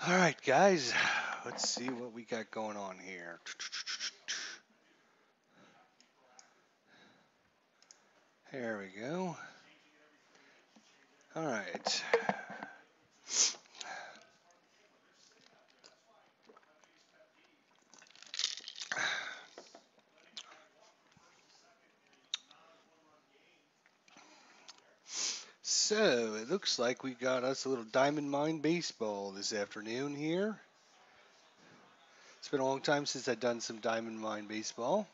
All right, guys, let's see what we got going on here. There we go. All right. So it looks like we got us a little Diamond Mine baseball this afternoon here. It's been a long time since I've done some Diamond Mine baseball.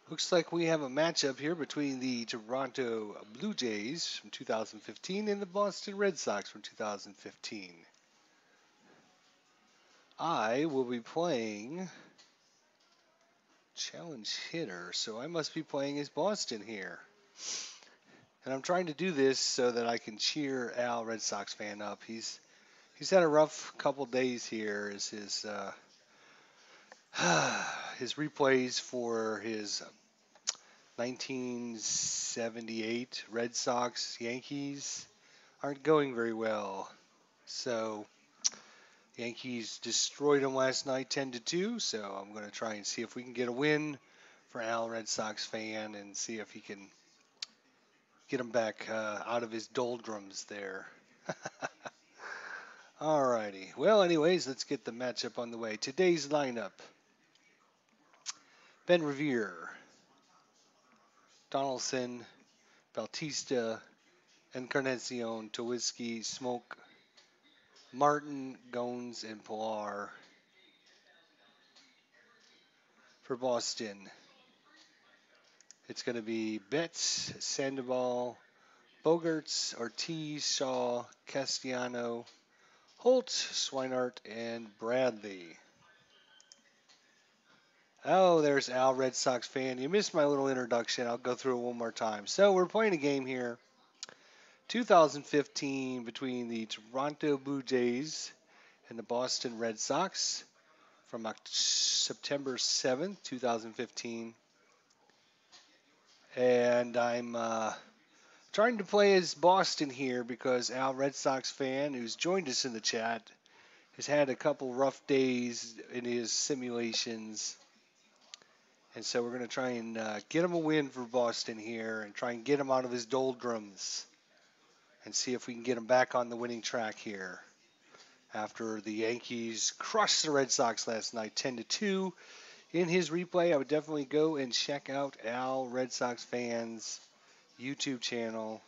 Looks like we have a matchup here between the Toronto Blue Jays from 2015 and the Boston Red Sox from 2015. I will be playing challenge hitter, so I must be playing as Boston here. And I'm trying to do this so that I can cheer Al, Red Sox fan, up. He's had a rough couple days here as his replays for his 1978 Red Sox Yankees aren't going very well. So Yankees destroyed him last night 10-2, so I'm going to try and see if we can get a win for Al, Red Sox fan, and see if he can get him back out of his doldrums there. Alrighty. Well, anyways, let's get the matchup on the way. Today's lineup: Ben Revere, Donaldson, Bautista, Encarnacion, Tuwizki, Smoke, Martin, Gones, and Pilar. For Boston, it's going to be Betts, Sandoval, Bogaerts, Ortiz, Shaw, Castellano, Holt, Swinart, and Bradley. Oh, there's Al, Red Sox fan. You missed my little introduction. I'll go through it one more time. So we're playing a game here, 2015, between the Toronto Blue Jays and the Boston Red Sox from September 7th, 2015. And I'm trying to play as Boston here because Al, Red Sox fan, who's joined us in the chat, has had a couple rough days in his simulations. And so we're going to try and get him a win for Boston here and try and get him out of his doldrums and see if we can get him back on the winning track here after the Yankees crushed the Red Sox last night 10-2. In his replay, I would definitely go and check out Al, Red Sox fans' YouTube channel.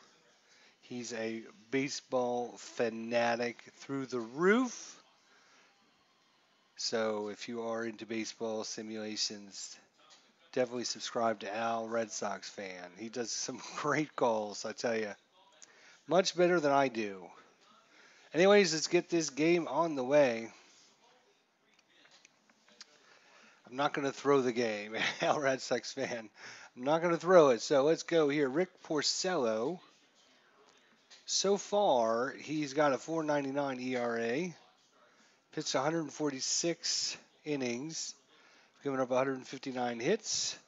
He's a baseball fanatic through the roof. So if you are into baseball simulations, definitely subscribe to Al, Red Sox fan. He does some great calls, I tell you. Much better than I do. Anyways, let's get this game on the way. I'm not going to throw the game, Al, Red Sox fan. I'm not going to throw it. So let's go here. Rick Porcello. So far, he's got a 4.99 ERA. Pitched 146 innings. Given up 159 hits.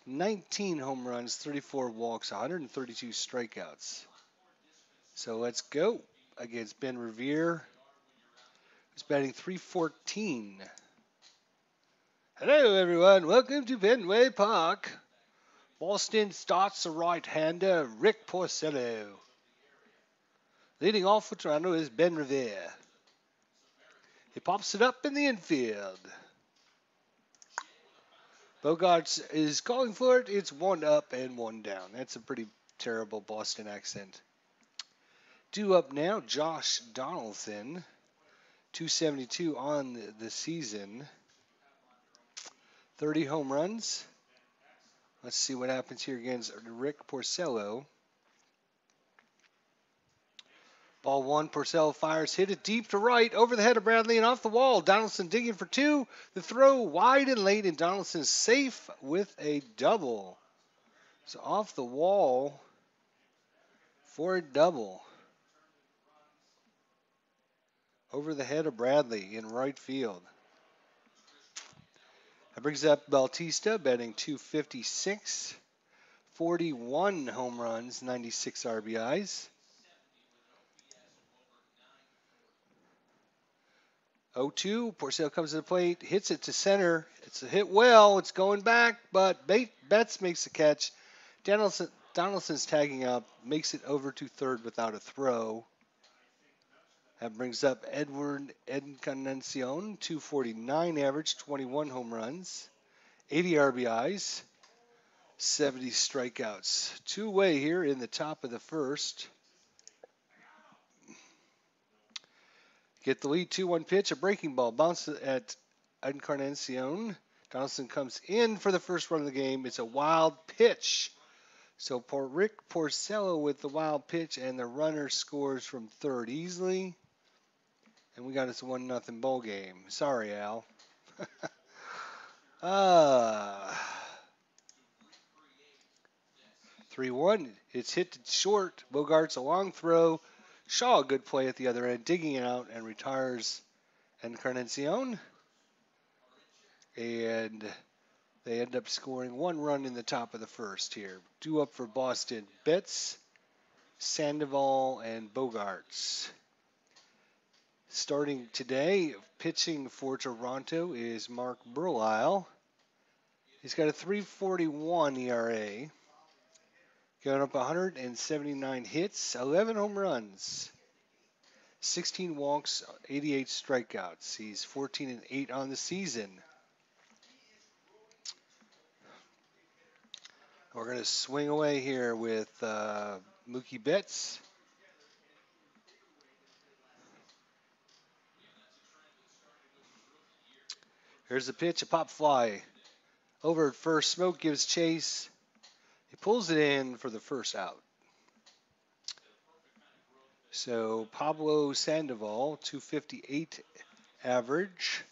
19 home runs, 34 walks, 132 strikeouts. So let's go against Ben Revere, who's batting .314. Hello, everyone. Welcome to Fenway Park. Boston starts a right-hander, Rick Porcello. Leading off for Toronto is Ben Revere. He pops it up in the infield. Bogaerts is calling for it. It's 1 up and 1 down. That's a pretty terrible Boston accent. Due up now, Josh Donaldson, 272 on the season, 30 home runs. Let's see what happens here against Rick Porcello. Ball 1, Porcello fires, hit it deep to right, over the head of Bradley and off the wall. Donaldson digging for 2. The throw wide and late, and Donaldson safe with a double. So off the wall for a double. Over the head of Bradley in right field. That brings up Bautista, batting .256, 41 home runs, 96 RBIs. 0-2. Porcello comes to the plate, hits it to center. It's a hit well. It's going back, but Betts makes the catch. Donaldson's tagging up, makes it over to third without a throw. That brings up Edward Encarnacion, 249 average, 21 home runs, 80 RBIs, 70 strikeouts. Two-way here in the top of the first. Get the lead, 2-1 pitch, a breaking ball, bounce at Encarnacion. Donaldson comes in for the first run of the game. It's a wild pitch. So Rick Porcello with the wild pitch, and the runner scores from third easily. And we got us a 1-0 ball game. Sorry, Al. 3-1. It's hit to short. Bogaerts a long throw. Shaw a good play at the other end, digging it out and retires Encarnacion. And they end up scoring 1 run in the top of the first here. Due up for Boston, Betts, Sandoval, and Bogaerts. Starting today, pitching for Toronto is Mark Breslow. He's got a 3.41 ERA. Going up 179 hits, 11 home runs, 16 walks, 88 strikeouts. He's 14-8 on the season. We're going to swing away here with Mookie Betts. Here's the pitch, a pop fly. Over at first, Smoke gives chase. He pulls it in for the first out. So Pablo Sandoval, 258 average,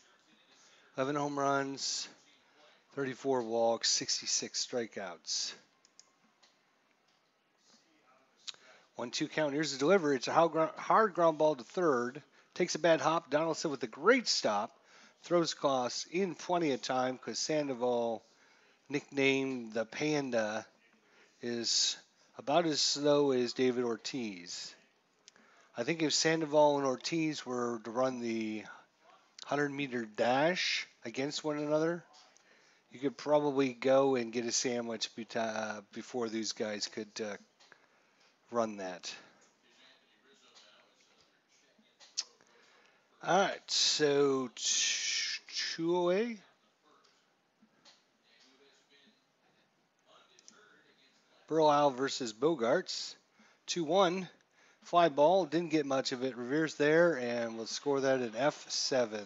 11 home runs, 34 walks, 66 strikeouts. 1-2 count. Here's the delivery. It's a hard ground ball to third. Takes a bad hop. Donaldson with a great stop. Throws across in plenty of time because Sandoval, nicknamed the Panda, is about as slow as David Ortiz. I think if Sandoval and Ortiz were to run the 100-meter dash against one another, you could probably go and get a sandwich before these guys could run that. All right, so 2 away. Breslow versus Bogaerts. 2-1. Fly ball, didn't get much of it. Revere's there, and we'll score that at F7.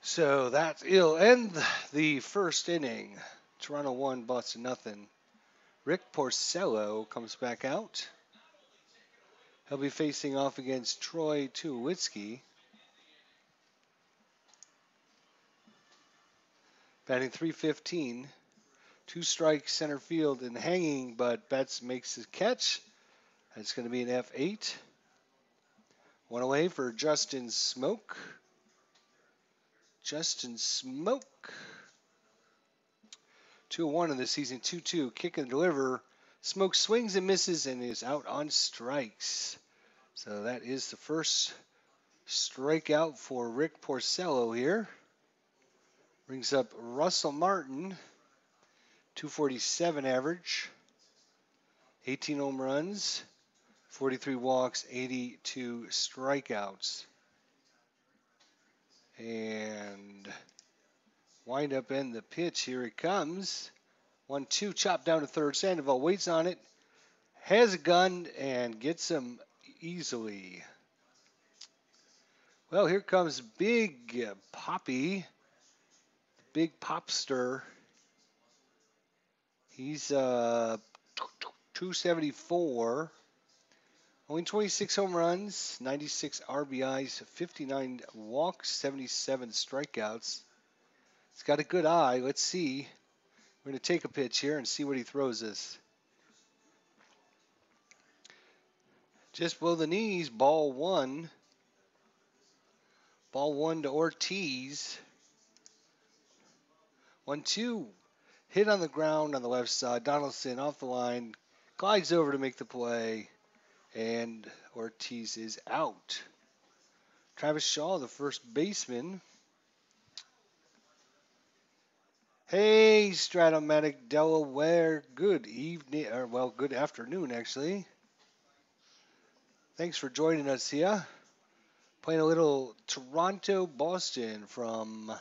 So it'll end the first inning. Toronto 1, Boston nothing. Rick Porcello comes back out. He'll be facing off against Troy Tulowitzki. Batting .315. 2 strikes center field and hanging, but Betts makes his catch. That's going to be an F8. 1 away for Justin Smoke. Justin Smoke. 2-1 in the season, 2-2. Kick and deliver. Smoke swings and misses and is out on strikes. So that is the first strikeout for Rick Porcello here. Brings up Russell Martin, 247 average, 18 home runs, 43 walks, 82 strikeouts. And wind up in the pitch. Here it comes. 1-2, chopped down to third. Sandoval waits on it, has a gun, and gets him easily. Well, here comes Big Poppy, Big Popster. He's 274. Only 26 home runs, 96 RBIs, 59 walks, 77 strikeouts. He's got a good eye. Let's see. We're going to take a pitch here and see what he throws us. Just below the knees, ball 1. Ball 1 to Ortiz. 1-2. Hit on the ground on the left side. Donaldson off the line. Glides over to make the play. And Ortiz is out. Travis Shaw, the first baseman. Hey, Stratomatic Delaware. Good evening, or well, good afternoon, actually. Thanks for joining us here. Playing a little Toronto-Boston from,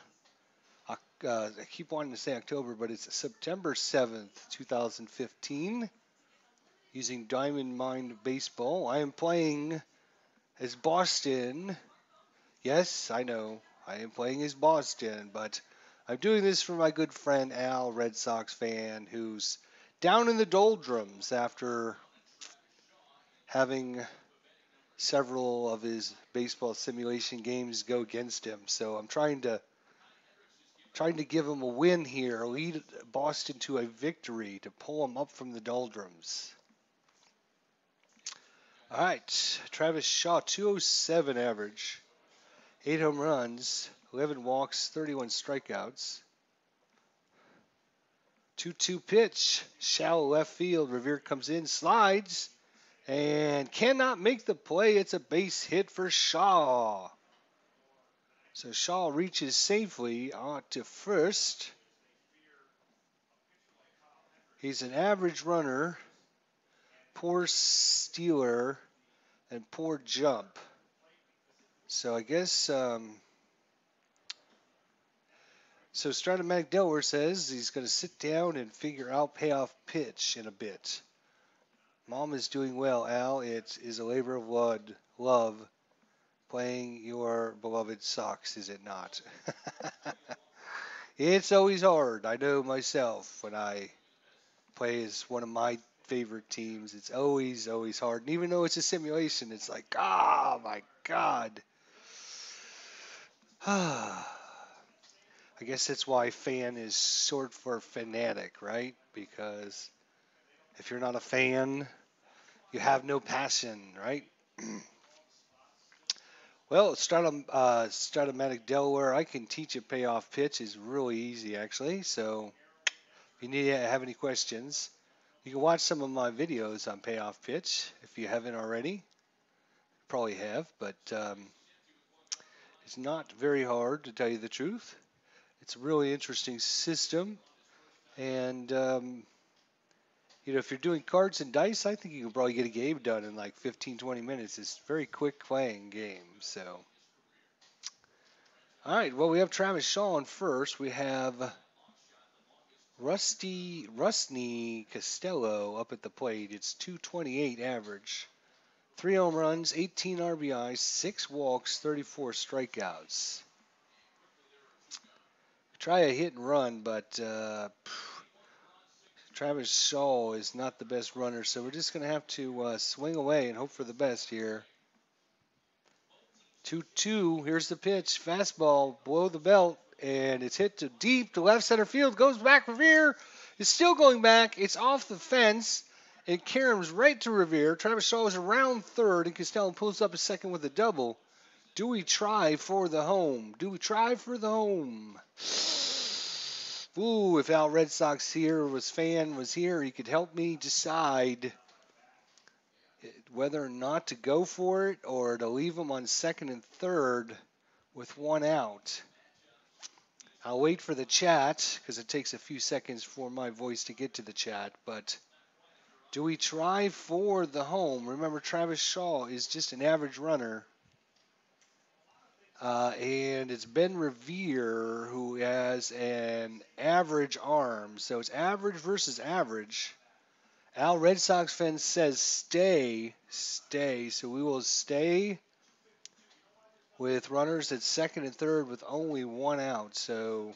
I keep wanting to say October, but it's September 7th, 2015. Using Diamond Mine Baseball. I am playing as Boston. Yes, I know. I am playing as Boston, but I'm doing this for my good friend Al, Red Sox fan, who's down in the doldrums after having several of his baseball simulation games go against him. So I'm trying to give him a win here, lead Boston to a victory to pull him up from the doldrums. All right, Travis Shaw, 207 average, 8 home runs, 11 walks, 31 strikeouts. 2-2 pitch, shallow left field. Revere comes in, slides, and cannot make the play. It's a base hit for Shaw. So Shaw reaches safely out to first. He's an average runner, poor stealer, and poor jump. So I guess, so Stratomatic Delaware says he's going to sit down and figure out payoff pitch in a bit. Mom is doing well, Al. It is a labor of love playing your beloved Sox, is it not? It's always hard. I know myself when I play as one of my favorite teams. It's always hard. And even though it's a simulation, it's like, oh my God. I guess that's why fan is short for fanatic, right? Because if you're not a fan, you have no passion, right? Well, Stratomatic Delaware, I can teach a payoff pitch. It's really easy, actually. So if you need to have any questions, you can watch some of my videos on payoff pitch if you haven't already. Probably have, but it's not very hard, to tell you the truth. It's a really interesting system. And, if you're doing cards and dice, I think you can probably get a game done in like 15, 20 minutes. It's a very quick playing game. So, all right, well, we have Travis Shaw on first. We have Rusney Costello up at the plate. It's 228 average. 3 home runs, 18 RBIs, 6 walks, 34 strikeouts. Try a hit and run, but Travis Shaw is not the best runner, so we're just going to have to swing away and hope for the best here. 2-2, here's the pitch, fastball, below the belt, and it's hit to deep to left center field, goes back, Revere is still going back, it's off the fence, and caroms right to Revere. Travis Shaw is around third, and Costello pulls up a second with a double. Do we try for the home? Ooh, if Al Red Sox was here, he could help me decide whether or not to go for it or to leave him on second and third with 1 out. I'll wait for the chat because it takes a few seconds for my voice to get to the chat. But do we try for the home? Remember, Travis Shaw is just an average runner. And it's Ben Revere who has an average arm. So it's average versus average. Al Red Sox fan says stay. So we will stay with runners at second and third with only 1 out. So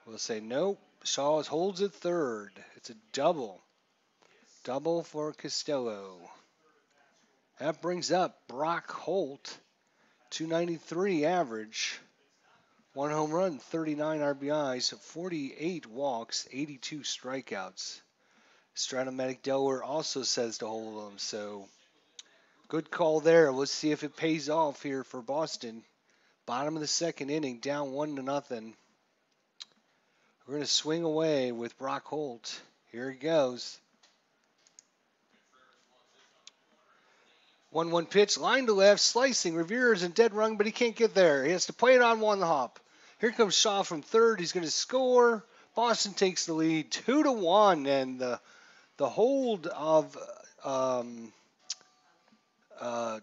we'll say nope. Shaw holds at third. It's a double. Double for Costello. That brings up Brock Holt. 293 average. 1 home run, 39 RBIs, 48 walks, 82 strikeouts. Stratomatic Delaware also says to hold him, so good call there. Let's see if it pays off here for Boston. Bottom of the second inning, down 1-0. We're going to swing away with Brock Holt. Here he goes. 1-1 pitch, line to left, slicing. Revere is in dead run, but he can't get there. He has to play it on one hop. Here comes Shaw from third. He's going to score. Boston takes the lead 2-1, and the hold of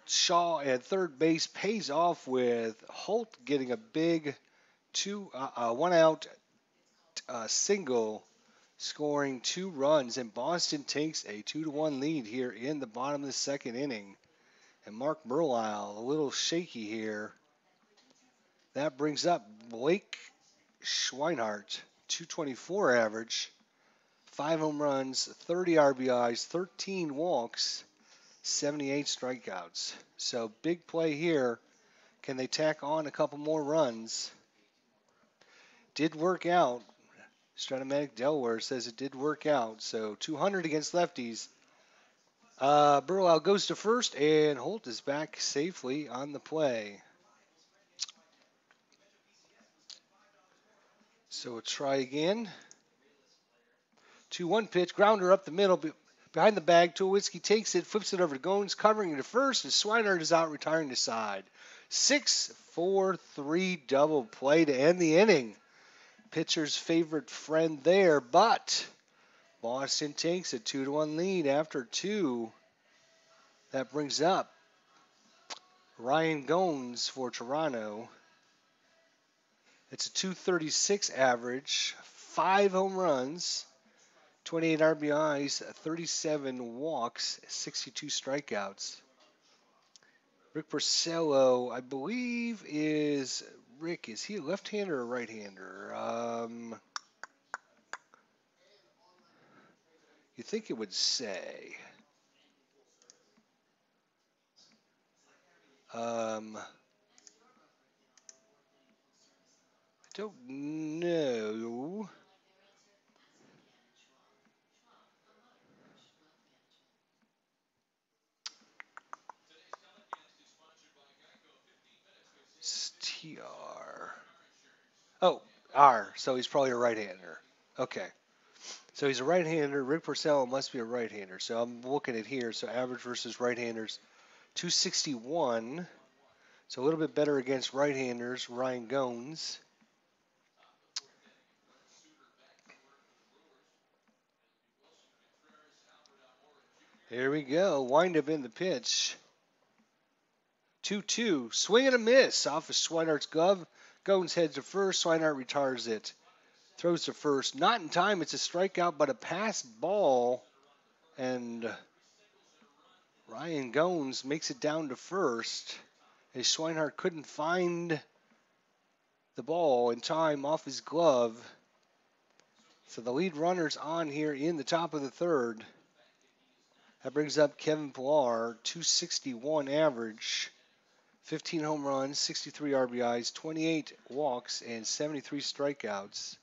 Shaw at third base pays off with Holt getting a big one out single, scoring 2 runs, and Boston takes a 2-1 lead here in the bottom of the second inning. And Mark Burlisle a little shaky here. That brings up Blake Schweinhart, 224 average, 5 home runs, 30 RBIs, 13 walks, 78 strikeouts. So big play here. Can they tack on a couple more runs? Did work out. Stratomatic Delaware says it did work out. So 200 against lefties. Burlisle goes to first, and Holt is back safely on the play. So we'll try again. 2-1 pitch, grounder up the middle, behind the bag. Tulowitzki takes it, flips it over to Goins, covering it to first, and Schweinhart is out, retiring to side. 6-4-3 double play to end the inning. Pitcher's favorite friend there, but Boston takes a 2-1 lead after 2. That brings up Ryan Goins for Toronto. It's a 236 average, 5 home runs, 28 RBIs, 37 walks, 62 strikeouts. Rick Porcello, I believe, is he a left-hander or right-hander? You think it would say. I don't know. TR. Oh, R. So he's probably a right-hander. Okay. So he's a right-hander. Rick Porcello must be a right-hander. So I'm looking at here. So average versus right-handers, 261. So a little bit better against right-handers. Ryan Goins. Here we go. Wind up in the pitch. 2-2. Swing and a miss off of Schweinhart's glove. Goins heads to first. Schweinhart retires it. Throws to first. Not in time. It's a strikeout, but a pass ball. And Ryan Goins makes it down to first. As Schweinhart couldn't find the ball in time off his glove. So the lead runner's on here in the top of the third. That brings up Kevin Pillar, 261 average, 15 home runs, 63 RBIs, 28 walks, and 73 strikeouts.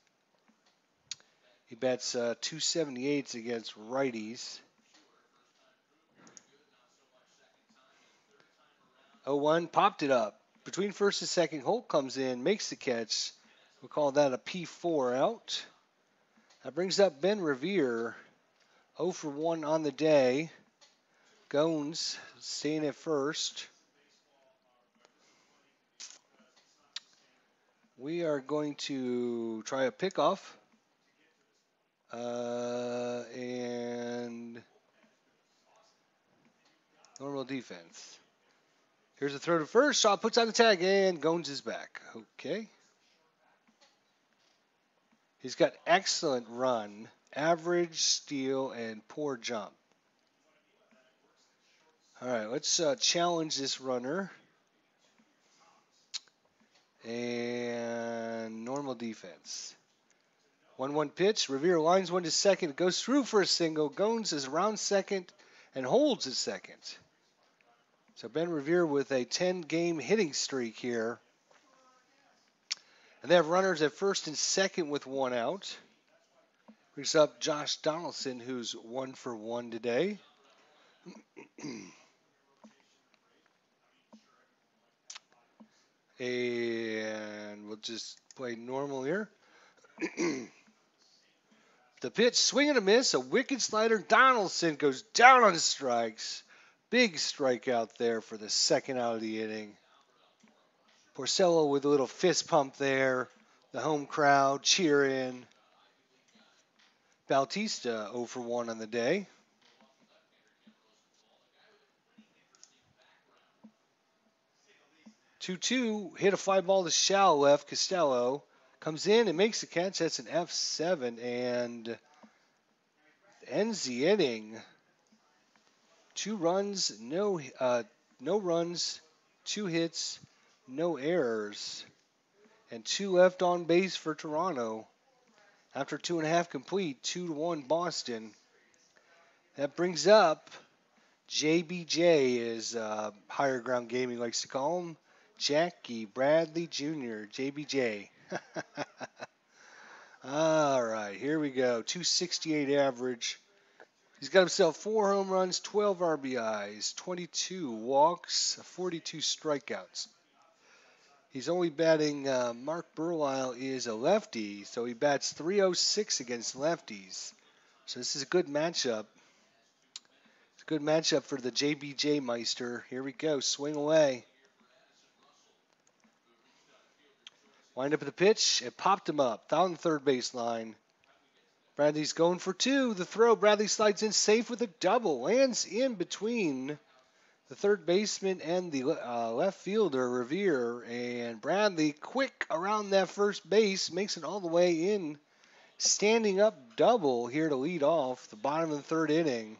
He bats 278 against righties. 0-1, popped it up. Between first and second, Holt comes in, makes the catch. We'll call that a P4 out. That brings up Ben Revere, 0 for 1 on the day. Goins staying at first. We are going to try a pickoff. And normal defense. Here's a throw to first. Shaw puts on the tag, and Goins is back. Okay. He's got excellent run, average, steal, and poor jump. All right, let's challenge this runner. And normal defense. 1-1 pitch. Revere lines one to second. It goes through for a single. Goins is around second and holds at second. So Ben Revere with a 10-game hitting streak here. And they have runners at first and second with 1 out. Brings up Josh Donaldson, who's 1 for 1 today. And we'll just play normal here. The pitch, swing and a miss, a wicked slider. Donaldson goes down on the strikes. Big strikeout there for the second out of the inning. Porcello with a little fist pump there. The home crowd cheering. Bautista 0 for 1 on the day. Two hit a fly ball to shallow left. Costello comes in and makes the catch. That's an F7 and ends the inning. 2 runs, no runs, 2 hits, no errors, and 2 left on base for Toronto. After 2.5 complete, 2-1 Boston. That brings up JBJ, as Higher Ground Gaming likes to call him, Jackie Bradley Jr., JBJ. All right, here we go. 268 average. He's got himself 4 home runs, 12 RBIs, 22 walks, 42 strikeouts. He's only batting, Mark Burlisle is a lefty, so he bats .306 against lefties. So this is a good matchup. It's a good matchup for the JBJ Meister. Here we go, swing away. Wind up at the pitch, it popped him up, down the third baseline. Bradley's going for 2. The throw, Bradley slides in safe with a double. Lands in between the third baseman and the left fielder, Revere. And Bradley, quick around that first base, makes it all the way in. Standing up double here to lead off the bottom of the third inning.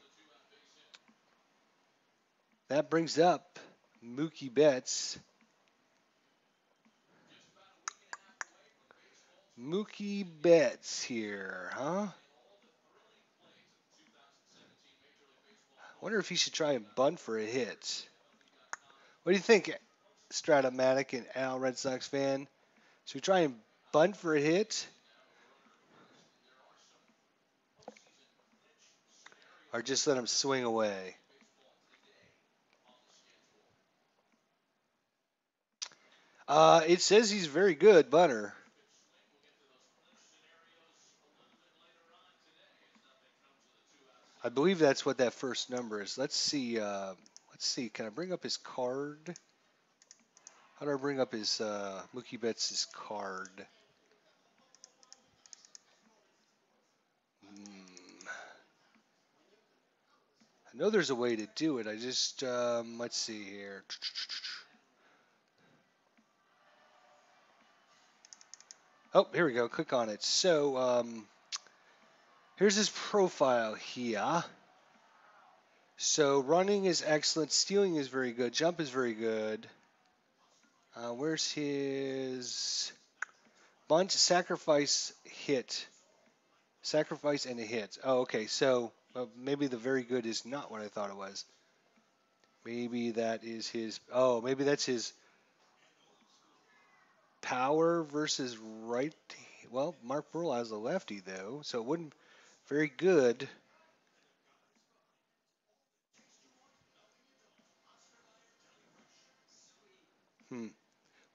That brings up Mookie Betts. Mookie Betts here, huh? Wonder if he should try and bunt for a hit. What do you think, Stratomatic and Al, Red Sox fan? Should we try and bunt for a hit? Or just let him swing away? It says he's very good, bunter. I believe that's what that first number is. Let's see. Can I bring up his card? How do I bring up his Mookie Betts' card? I know there's a way to do it. I just let's see here. Oh, here we go. Click on it. So here's his profile here. So running is excellent. Stealing is very good. Jump is very good. Where's his bunt, sacrifice, hit? Sacrifice and a hit. Oh, okay. So maybe the very good is not what I thought it was. Maybe that is his. Oh, maybe that's his power versus right. Well, Mark Burlisle is a lefty though, so it wouldn't very good.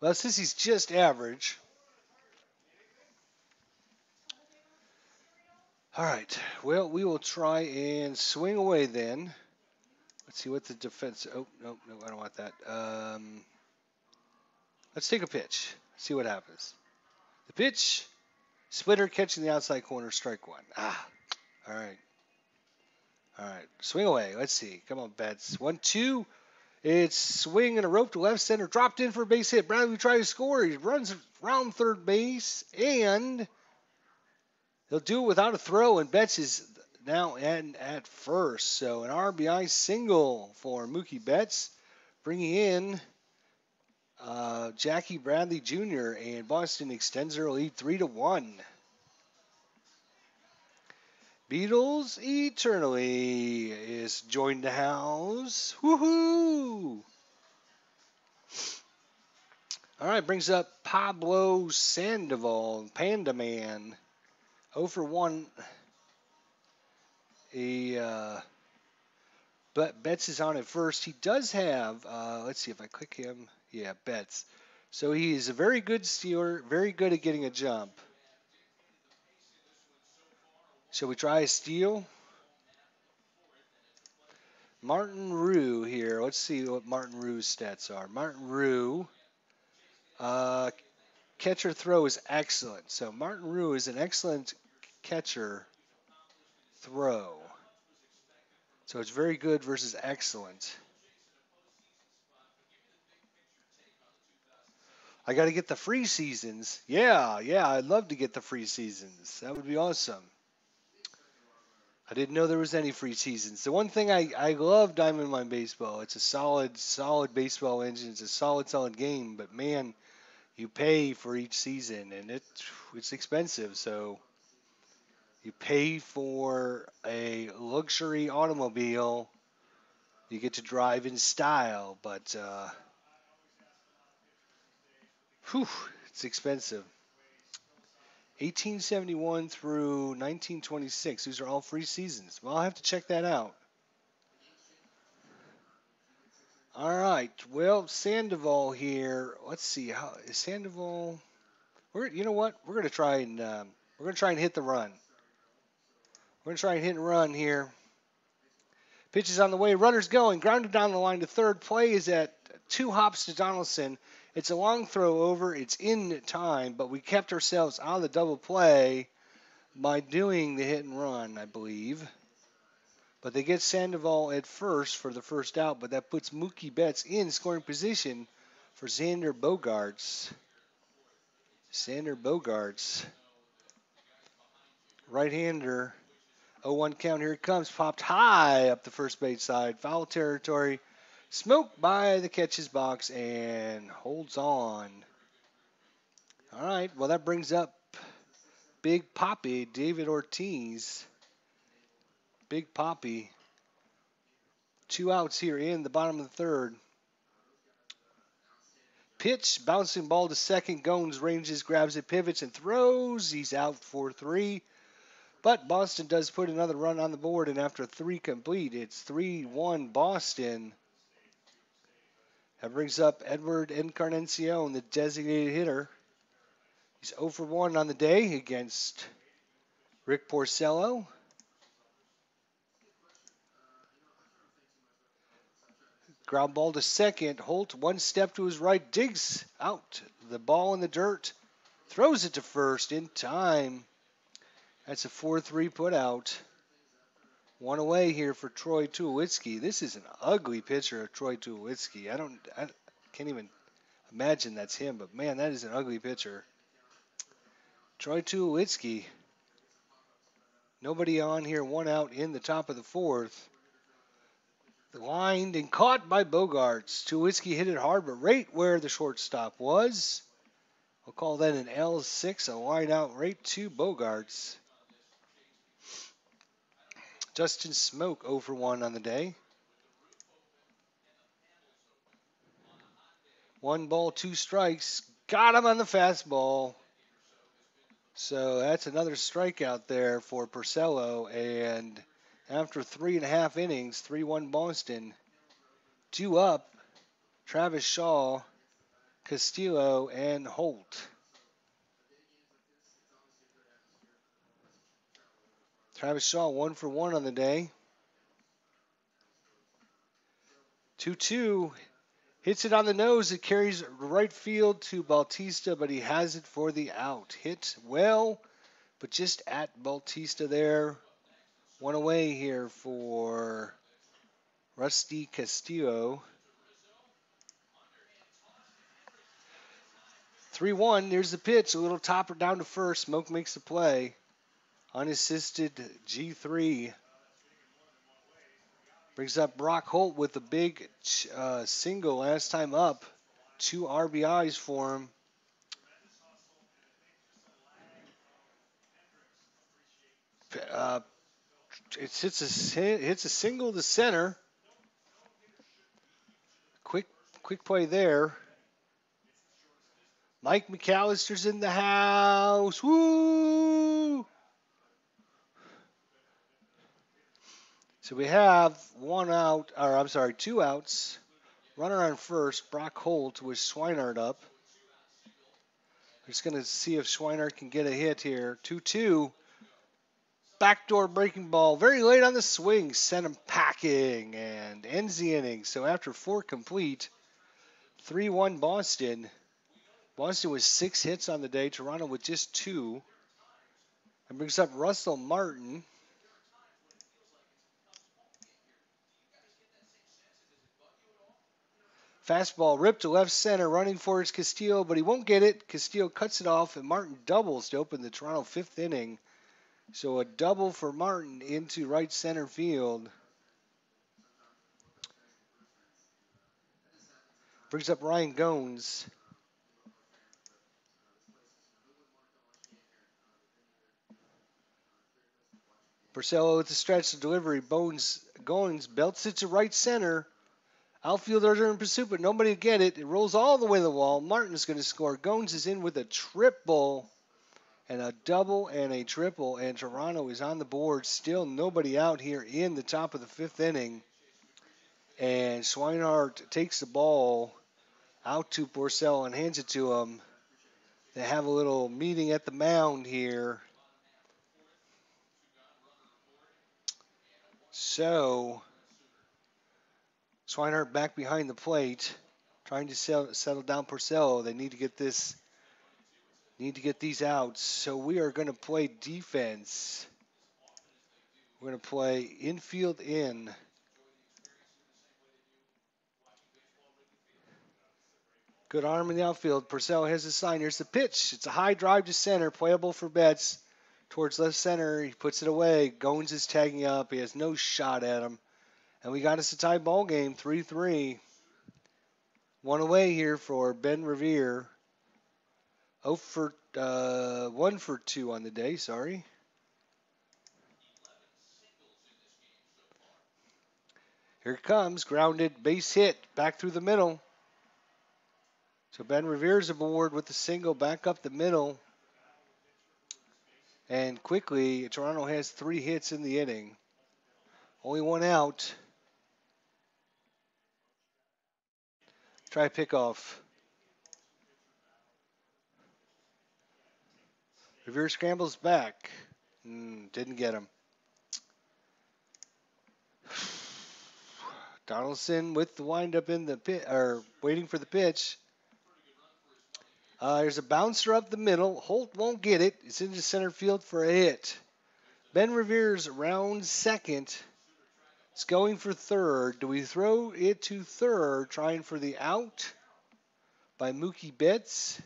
Well, since he's just average. All right. Well, we will try and swing away then. Let's see what the defense. Oh, no, I don't want that. Let's take a pitch. See what happens. The pitch. Splitter catching the outside corner, strike 1. All right. All right. Swing away. Let's see. Come on, Betts. 1-2. It's swing and a rope to left center. Dropped in for a base hit. Bradley tries to score. He runs around third base, and he'll do it without a throw, and Betts is now at first. So an RBI single for Mookie Betts, bringing in Jackie Bradley Jr., and Boston extends their lead 3-1. Beatles Eternally is joined the house. Woohoo! All right, brings up Pablo Sandoval, Panda Man. 0 for 1. But Betts is on at first. He does have, let's see if I click him. Yeah, Betts. So he's a very good stealer, very good at getting a jump. Shall we try a steal? Martin Rue here. Let's see what Martin Rue's stats are. Martin Rue, uh, catcher throw is excellent. So Martin Rue is an excellent catcher throw. So it's very good versus excellent. I got to get the free seasons. Yeah, I'd love to get the free seasons. That would be awesome. I didn't know there was any free seasons. The one thing I love Diamond Mine Baseball. It's a solid baseball engine. It's a solid game. But man, you pay for each season, and it's expensive. So you pay for a luxury automobile. You get to drive in style, but whew, it's expensive. 1871 through 1926. These are all free seasons. Well, I'll have to check that out. All right. Well, Sandoval here. Let's see. How is Sandoval? You know what? We're gonna try and hit the run. We're gonna try and hit and run here. Pitch is on the way. Runner's going. Grounded down the line to third. Play is at 2 hops to Donaldson. It's a long throw over. It's in time, but we kept ourselves out of the double play by doing the hit and run, I believe. But they get Sandoval at first for the first out, but that puts Mookie Betts in scoring position for Xander Bogaerts. Xander Bogaerts, right-hander, 0-1 count. Here it comes, popped high up the first base side, foul territory, smoked by the catcher's box, and holds on. All right, well, that brings up Big Papi, David Ortiz. Big Papi. 2 outs here in the bottom of the third. Pitch, bouncing ball to second. Gones ranges, grabs it, pivots, and throws. He's out for 3. But Boston does put another run on the board, and after 3 complete, it's 3-1 Boston. That brings up Edward Encarnacion, the designated hitter. He's 0 for 1 on the day against Rick Porcello. Ground ball to second. Holt, 1 step to his right, digs out the ball in the dirt, throws it to first in time. That's a 4-3 put out. 1 away here for Troy Tulowitzki. This is an ugly pitcher, Troy Tulowitzki. I can't even imagine that's him, but man, that is an ugly pitcher. Troy Tulowitzki. Nobody on here, 1 out in the top of the 4th. Lined and caught by Bogaerts. Tulowitzki hit it hard, but right where the shortstop was. We'll call that an L6, a line out right to Bogaerts. Justin Smoke 0 for 1 on the day. 1 ball, 2 strikes. Got him on the fastball. So that's another strikeout there for Porcello. And after 3.5 innings, 3-1 Boston. 2 up, Travis Shaw, Castillo, and Holt. Travis Shaw 1 for 1 on the day. 2-2. Hits it on the nose. It carries right field to Bautista, but he has it for the out. Hit well, but just at Bautista there. 1 away here for Rusty Castillo. 3-1. There's the pitch. A little topper down to first. Smoke makes the play. Unassisted G3. Brings up Brock Holt with a big single last time up. 2 RBIs for him. It hits a single to center. Quick play there. Mike McAllister's in the house. Woo! So we have 2 outs. Runner on first. Brock Holt with Schweinart up. We're just going to see if Schweinart can get a hit here. 2-2. backdoor breaking ball very late on the swing sent him packing and ends the inning. So after 4 complete, 3-1 Boston. Boston with 6 hits on the day. Toronto with just 2. That brings up Russell Martin. Fastball ripped to left center, running for his Castillo, but he won't get it. Castillo cuts it off, and Martin doubles to open the Toronto 5th inning. So a double for Martin into right center field. Brings up Ryan Goins. Porcello with the stretch to delivery. Goins belts it to right center. Outfielders are in pursuit, but nobody will get it. It rolls all the way to the wall. Martin's going to score. Goins is in with a triple and a double and a triple, and Toronto is on the board. Still nobody out here in the top of the 5th inning. And Swinehart takes the ball out to Porcello and hands it to him. They have a little meeting at the mound here. So Swinehart back behind the plate, trying to settle down Porcello. They need to get these outs. So we are going to play defense. We're going to play infield in. Good arm in the outfield. Porcello has the sign. Here's the pitch. It's a high drive to center, playable for Betts. Towards left center, he puts it away. Goins is tagging up. He has no shot at him. And we got us a tie ball game, 3-3. One away here for Ben Revere. 1 for 2 on the day, sorry. Here it comes, grounded, base hit, back through the middle. So Ben Revere's aboard with the single back up the middle. And quickly, Toronto has 3 hits in the inning. Only 1 out. Try pickoff. Revere scrambles back. Didn't get him. Donaldson with the windup in the pit, or waiting for the pitch. There's a bouncer up the middle. Holt won't get it. It's into center field for a hit. Ben Revere's around second. It's going for third. Do we throw it to third, trying for the out by Mookie Betts?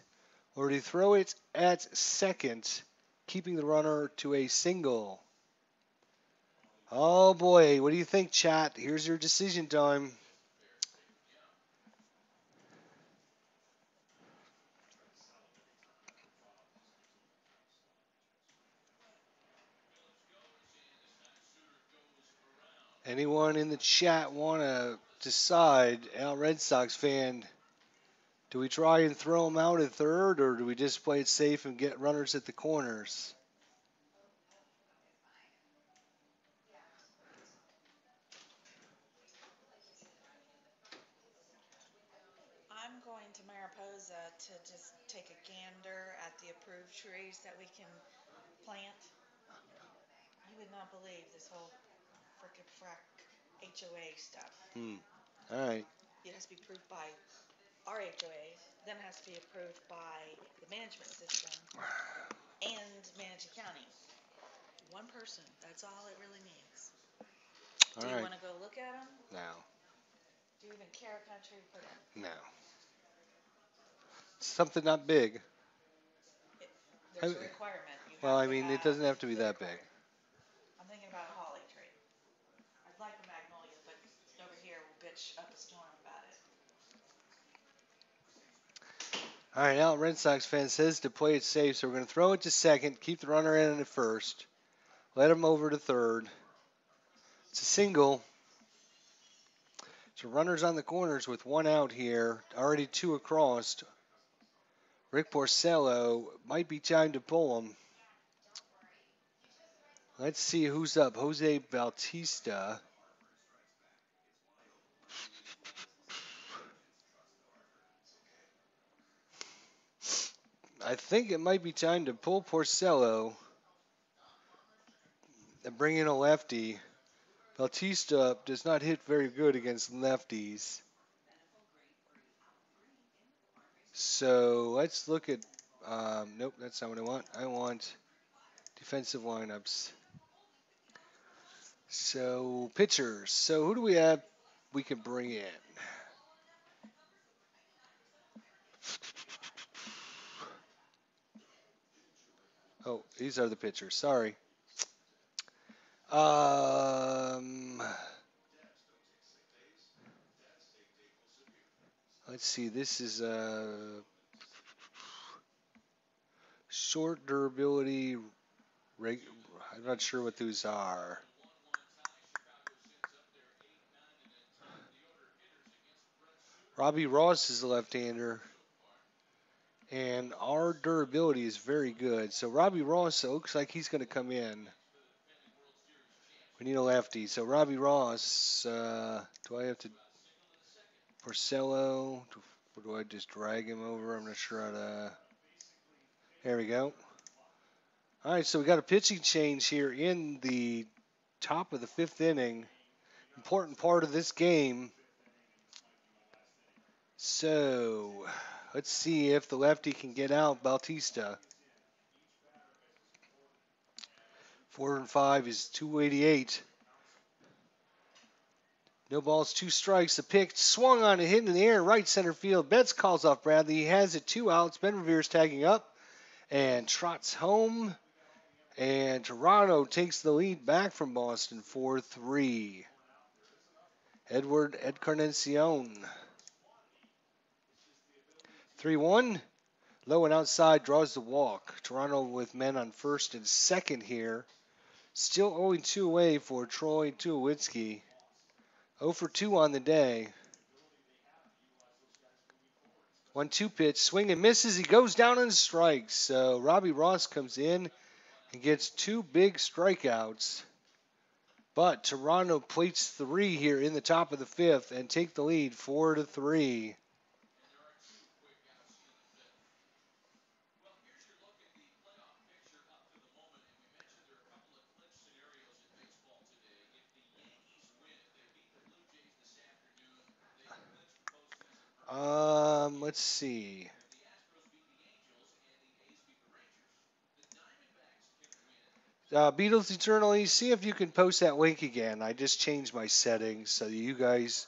Or do we throw it at second, keeping the runner to a single? Oh boy, what do you think, chat? Here's your decision time. Anyone in the chat want to decide, Al Red Sox fan, do we try and throw him out at third, or do we just play it safe and get runners at the corners? I'm going to Mariposa to just take a gander at the approved trees that we can plant. You would not believe this whole frickin' frack HOA stuff. All right. It has to be approved by our HOA, then it has to be approved by the management system and Manatee County. One person, that's all it really needs. Do you want to go look at them? No. Do you even care what kind of tree to put in? No. Something not big. There's a requirement. Well, I mean, it doesn't have to be that big. I'm thinking about a holly tree. I'd like a magnolia, but over here we'll bitch up a storm about it. All right, now Red Sox fan says to play it safe, so we're going to throw it to second, keep the runner in at first, let him over to third. It's a single. So runners on the corners with 1 out here, already 2 across. Rick Porcello, might be time to pull him. Let's see who's up. Jose Bautista. I think it might be time to pull Porcello. and bring in a lefty. Bautista does not hit very good against lefties. So let's look at. Nope, that's not what I want. I want defensive lineups. So pitchers. So who do we have? We can bring in. Oh, these are the pitchers. Sorry. Let's see. This is short durability. I'm not sure what those are. Robbie Ross is a left-hander, and our durability is very good. So Robbie Ross, it looks like he's going to come in. We need a lefty. So Robbie Ross, do I have to Porcello? Or do I just drag him over? I'm not sure how to. There we go. All right, so we got a pitching change here in the top of the fifth inning. Important part of this game. So let's see if the lefty can get out Bautista. 4 and 5 is 288. No balls, 2 strikes. The pitch swung on and hit in the air, right center field. Betts calls off Bradley. He has it 2 outs. Ben Revere's tagging up and trots home. And Toronto takes the lead back from Boston 4-3. Edward Encarnacion. 3-1. Low and outside draws the walk. Toronto with men on first and second here. Still 0-2 away for Troy Tulowitzki. 0 for 2 on the day. 1-2 pitch, swing and misses. He goes down and strikes. So Robbie Ross comes in and gets 2 big strikeouts. But Toronto plates 3 here in the top of the 5th and take the lead 4-3. Let's see. Beatles Eternally, see if you can post that link again. I just changed my settings so you guys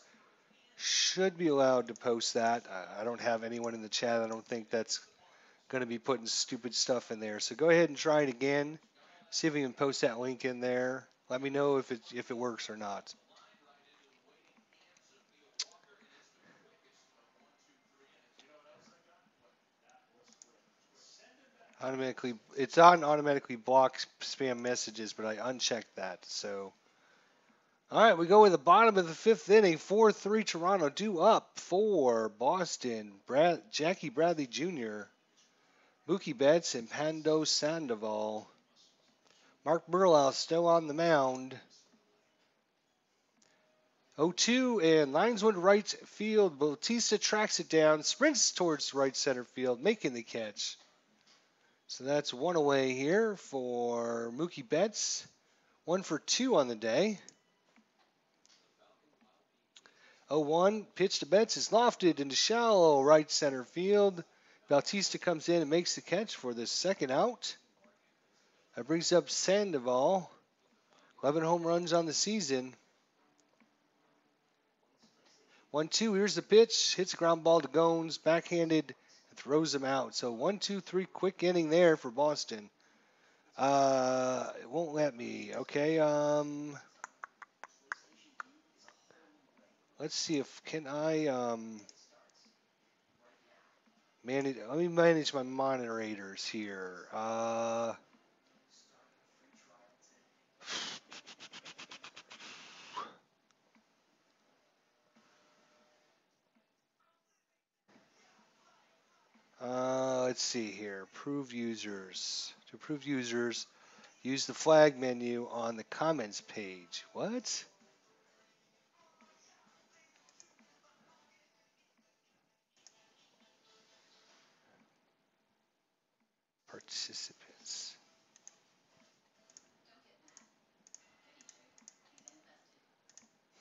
should be allowed to post that. I don't have anyone in the chat. I don't think that's going to be putting stupid stuff in there. So go ahead and try it again. See if you can post that link in there. Let me know if it works or not. It's on automatically block spam messages, but I unchecked that. So, all right, we go with the bottom of the 5th inning, 4-3 Toronto, due up for Boston. Jackie Bradley Jr., Mookie Betts, and Pando Sandoval. Mark Burlow still on the mound. 0-2 and lines one right field. Bautista tracks it down, sprints towards right center field, making the catch. So that's 1 away here for Mookie Betts. 1 for 2 on the day. 0-1 pitch to Betts is lofted into shallow right center field. Bautista comes in and makes the catch for the second out. That brings up Sandoval. 11 home runs on the season. 1-2, here's the pitch. Hits a ground ball to Gones, backhanded, and throws him out. So 1-2-3, quick inning there for Boston. It won't let me. Okay, let's see if can I manage. Let me manage my moderators here. Let's see here. Approve users. To approve users, use the flag menu on the comments page. What? Participants.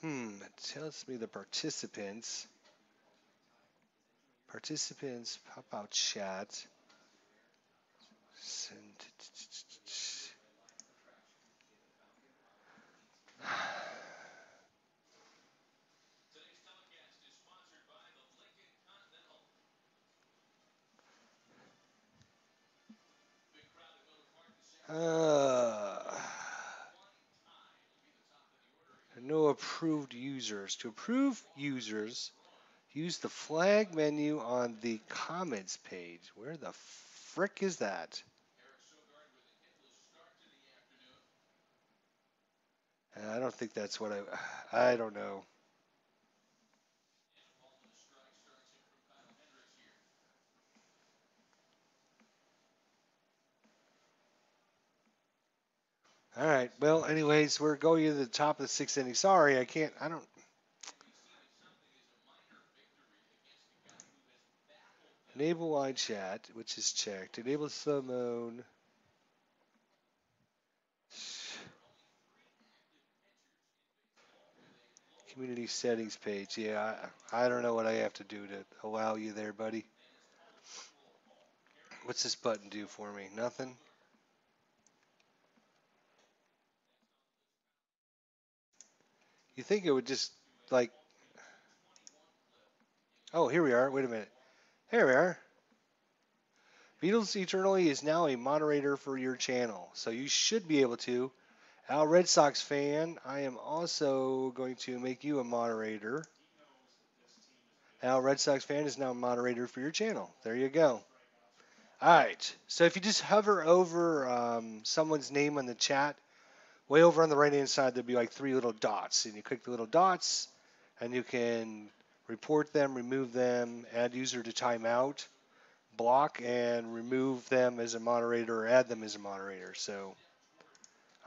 It tells me the participants. Participants, pop out chat. Send. No approved users. To approve users, use the flag menu on the comments page. Where the frick is that? I don't think that's what I don't know. All right. Well, anyways, we're going to the top of the sixth inning. Sorry, I don't. Enable wide chat, which is checked. Enable slow mode. Community settings page. Yeah, I don't know what I have to do to allow you there, buddy. What's this button do for me? Nothing? You think it would just, like... Oh, here we are. Wait a minute. Here we are. Beatles Eternally is now a moderator for your channel, so you should be able to. Al Red Sox fan, I am also going to make you a moderator. Al Red Sox fan is now a moderator for your channel. There you go. All right. So if you just hover over someone's name on the chat, way over on the right-hand side, there'll be like 3 little dots. And you click the little dots, and you can report them, remove them, add user to timeout, block, and remove them as a moderator or add them as a moderator. So,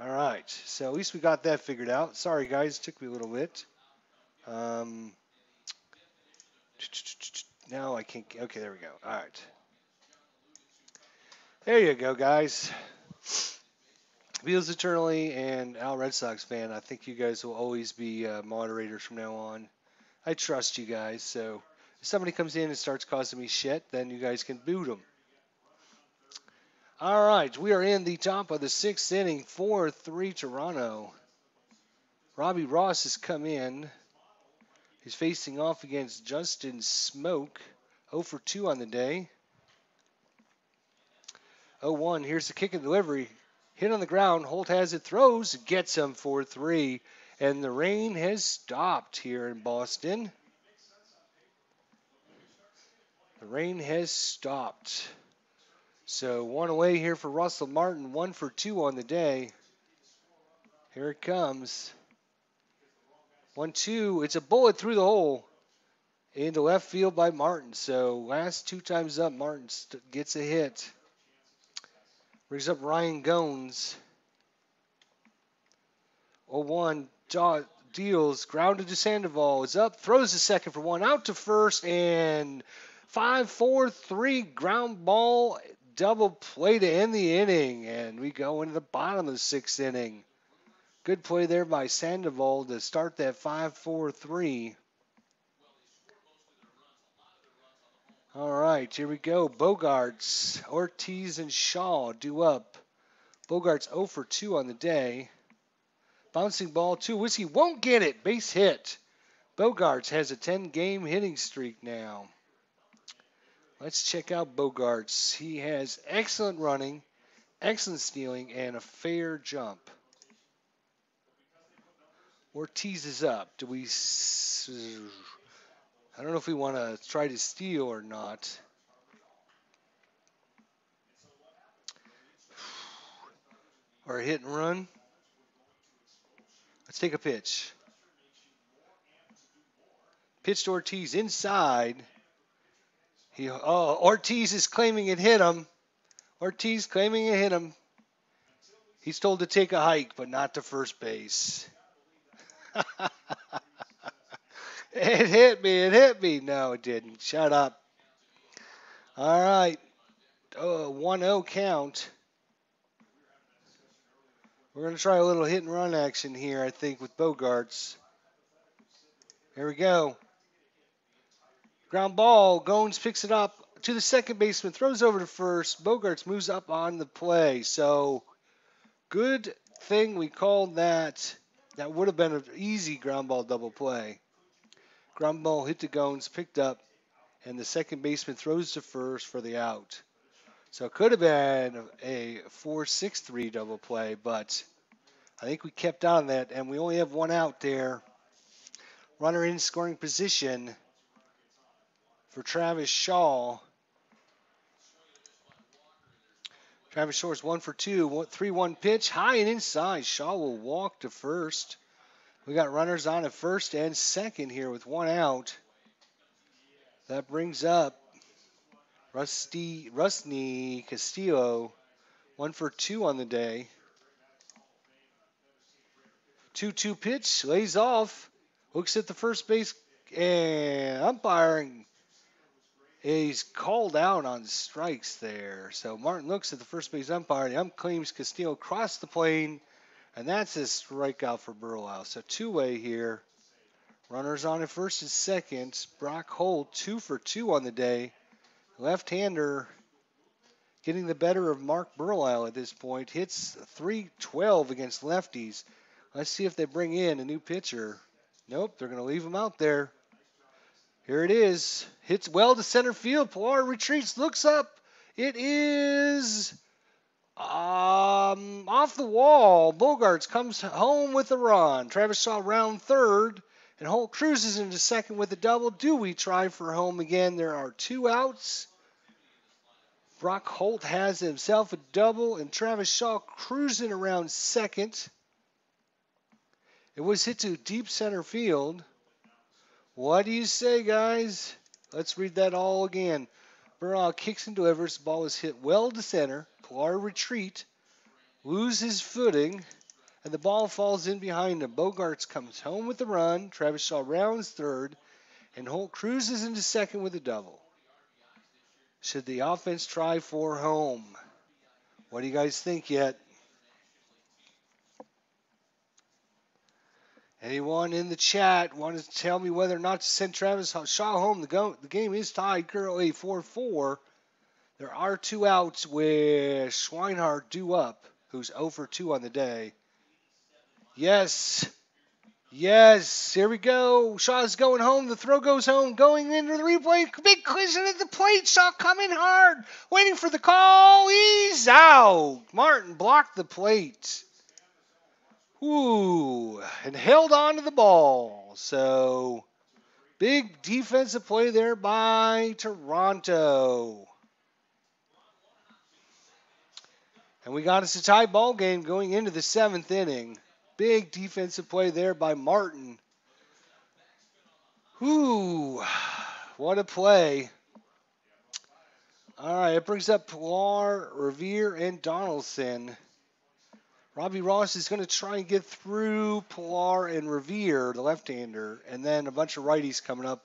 all right. So at least we got that figured out. Sorry, guys. It took me a little bit. Now I can't. Okay, there we go. All right. There you go, guys. Beatles Eternally and Al Red Sox fan, I think you guys will always be moderators from now on. I trust you guys, so if somebody comes in and starts causing me shit, then you guys can boot them. All right, we are in the top of the 6th inning, 4-3 Toronto. Robbie Ross has come in. He's facing off against Justin Smoke, 0 for 2 on the day. 0-1, here's the kick and delivery. Hit on the ground, Holt has it, throws, gets him 4-3. And the rain has stopped here in Boston. The rain has stopped. So 1 away here for Russell Martin, 1 for 2 on the day. Here it comes. 1-2, it's a bullet through the hole. Into left field by Martin. So last 2 times up, Martin gets a hit. Brings up Ryan Goins. 0-1, deals, grounded to Sandoval. Is up, throws the second for 1, out to first, and 5-4-3 ground ball double play to end the inning. And we go into the bottom of the 6th inning. Good play there by Sandoval to start that 5-4-3. All right, here we go. Bogaerts, Ortiz, and Shaw due up. Bogaerts 0 for 2 on the day. Bouncing ball to Whiskey, won't get it. Base hit. Bogaerts has a 10-game hitting streak now. Let's check out Bogaerts. He has excellent running, excellent stealing, and a fair jump. Ortiz is up. I don't know if we want to try to steal or not. Or a hit and run. Let's take a pitch. Pitch to Ortiz inside. Ortiz is claiming it hit him. Ortiz claiming it hit him. He's told to take a hike, but not to first base. It hit me. It hit me. No, it didn't. Shut up. All right. 1-0 count. We're going to try a little hit and run action here, I think, with Bogaerts. Here we go. Ground ball. Goins picks it up to the second baseman, throws over to first. Bogaerts moves up on the play. So good thing we called that. That would have been an easy ground ball double play. Ground ball hit to Goins, picked up, and the second baseman throws to first for the out. So it could have been a 4-6-3 double play, but I think we kept on that, and we only have one out there. Runner in scoring position for Travis Shaw. Travis Shaw's 1 for 2, 3-1 pitch, high and inside. Shaw will walk to first. We got runners on at first and second here with one out. That brings up Rusney Castillo, 1 for 2 on the day. 2-2 pitch, lays off, looks at the first base, and umpiring. He's called out on strikes there. So Martin looks at the first base umpire. The ump claims Castillo crossed the plane, and that's a strikeout for Breslow. So two-way here. Runners on at first and second. Brock Holt, 2 for 2 on the day. Left-hander getting the better of Mark Breslow at this point. Hits .312 against lefties. Let's see if they bring in a new pitcher. Nope, they're going to leave him out there. Here it is. Hits well to center field. Pilar retreats, looks up. It is off the wall. Bogaerts comes home with a run. Travis Shaw round third, and Holt cruises into second with a double. Do we try for home again? There are two outs. Brock Holt has himself a double, and Travis Shaw cruising around second. It was hit to deep center field. What do you say, guys? Let's read that all again. Burrell kicks and delivers. The ball is hit well to center. Pilar retreat. Loses footing. And the ball falls in behind him. Bogaerts comes home with the run. Travis Shaw rounds third. And Holt cruises into second with a double. Should the offense try for home? What do you guys think yet? Anyone in the chat want to tell me whether or not to send Travis Shaw home? The game is tied currently 4-4. There are two outs with Schweinhardt due up, who's 0 for 2 on the day. Yes. Yes. Here we go. Shaw's going home. The throw goes home. Going into the replay. Big collision at the plate. Shaw coming hard. Waiting for the call. He's out. Martin blocked the plate. Ooh, and held on to the ball. So, big defensive play there by Toronto. And we got us a tie ball game going into the 7th inning. Big defensive play there by Martin. Ooh, what a play. All right, it brings up Pilar, Revere, and Donaldson. Robbie Ross is going to try and get through Pilar and Revere, the left-hander, and then a bunch of righties coming up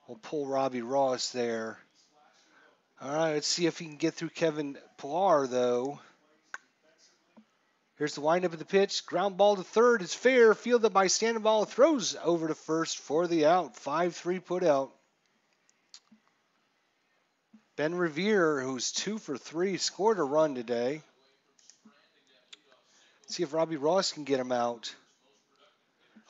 will pull Robbie Ross there. All right, let's see if he can get through Kevin Pilar, though. Here's the windup of the pitch. Ground ball to third. It's fair. Fielded by Sandoval. Throws over to first for the out. 5-3 put out. Ben Revere, who's 2 for 3, scored a run today. See if Robbie Ross can get him out.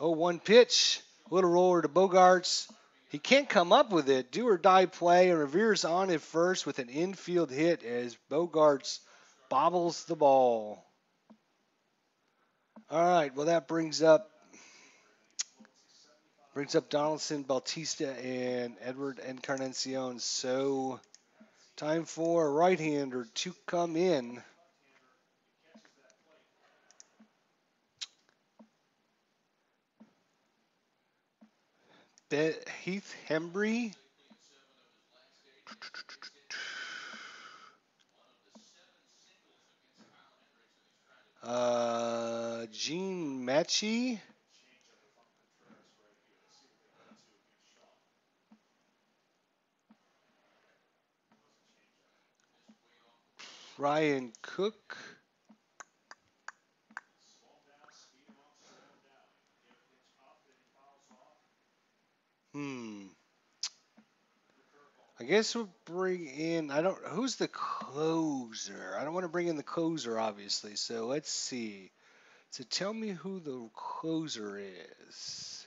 0-1 pitch. Little roller to Bogaerts. He can't come up with it. Do or die play. And Revere's on at first with an infield hit as Bogaerts bobbles the ball. All right. Well, that brings up Donaldson, Bautista, and Edward Encarnacion. So time for a right-hander to come in. Heath Hembry. Gene Matchie. Ryan Cook. Hmm. I guess we'll bring in. Who's the closer? I don't want to bring in the closer, obviously. So let's see. So tell me who the closer is.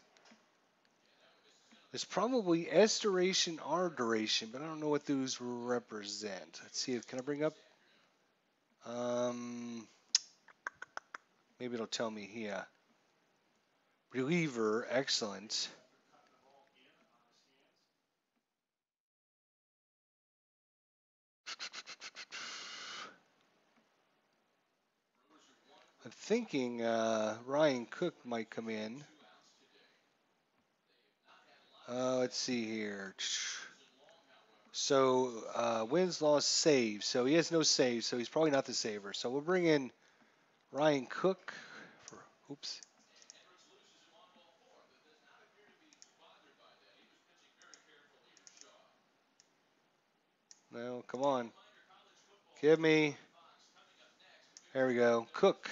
It's probably S duration, R duration, but I don't know what those represent. Let's see. Can I bring up? Um, Maybe it'll tell me here. Reliever, excellent. I'm thinking Ryan Cook might come in. Let's see here. So wins, loss, saves. So he has no saves, so he's probably not the saver. So we'll bring in Ryan Cook. Oops. No, come on. Give me. There we go. Cook.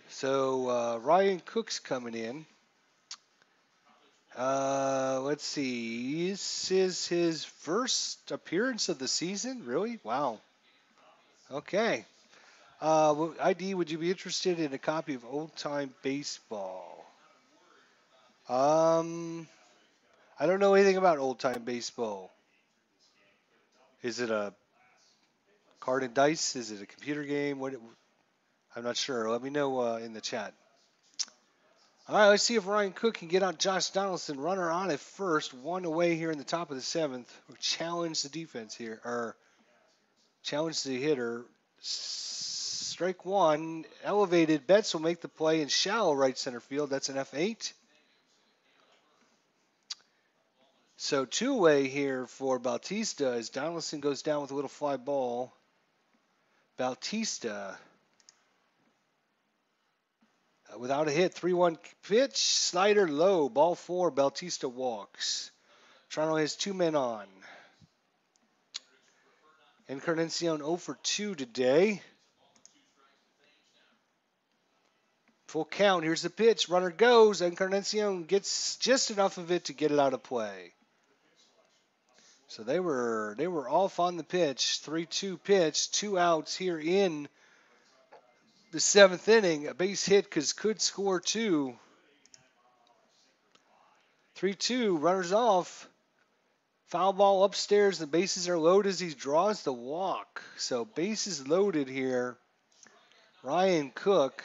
So Ryan Cook's coming in. Let's see. This is his first appearance of the season. Really? Wow. Okay. ID, would you be interested in a copy of Old Time Baseball? Um, I don't know anything about Old Time Baseball. Is it a card and dice? Is it a computer game? I'm not sure. Let me know in the chat. All right, let's see if Ryan Cook can get out Josh Donaldson. Runner on at first, one away here in the top of the seventh. Challenge the defense here, or challenge the hitter. Strike one, elevated. Betts will make the play in shallow right center field. That's an F8. So two-way here for Bautista as Donaldson goes down with a little fly ball. Bautista without a hit, 3-1 pitch, slider low, ball four, Bautista walks. Toronto has two men on. Encarnacion 0 for 2 today. Full count, here's the pitch, runner goes, Encarnacion gets just enough of it to get it out of play. So they were off on the pitch, 3-2 pitch, 2 outs here in the seventh inning. A base hit could score 2. 3-2, runners off. Foul ball upstairs. The bases are loaded as he draws the walk. So bases loaded here. Ryan Cook.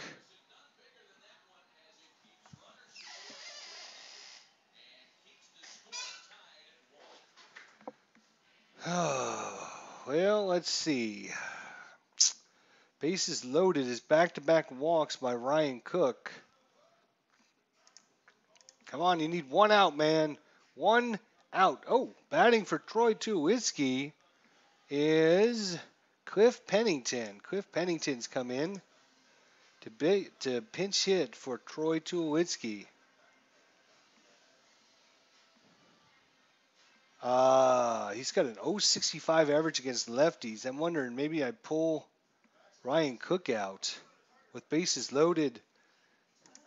Well, let's see. Bases loaded is back-to-back walks by Ryan Cook. Come on, you need one out, man. One out. Oh, batting for Troy Tulowitzki is Cliff Pennington. Cliff Pennington's come in to pinch hit for Troy Tulowitzki. He's got an 0.65 average against lefties. I'm wondering maybe I pull Ryan Cook out with bases loaded.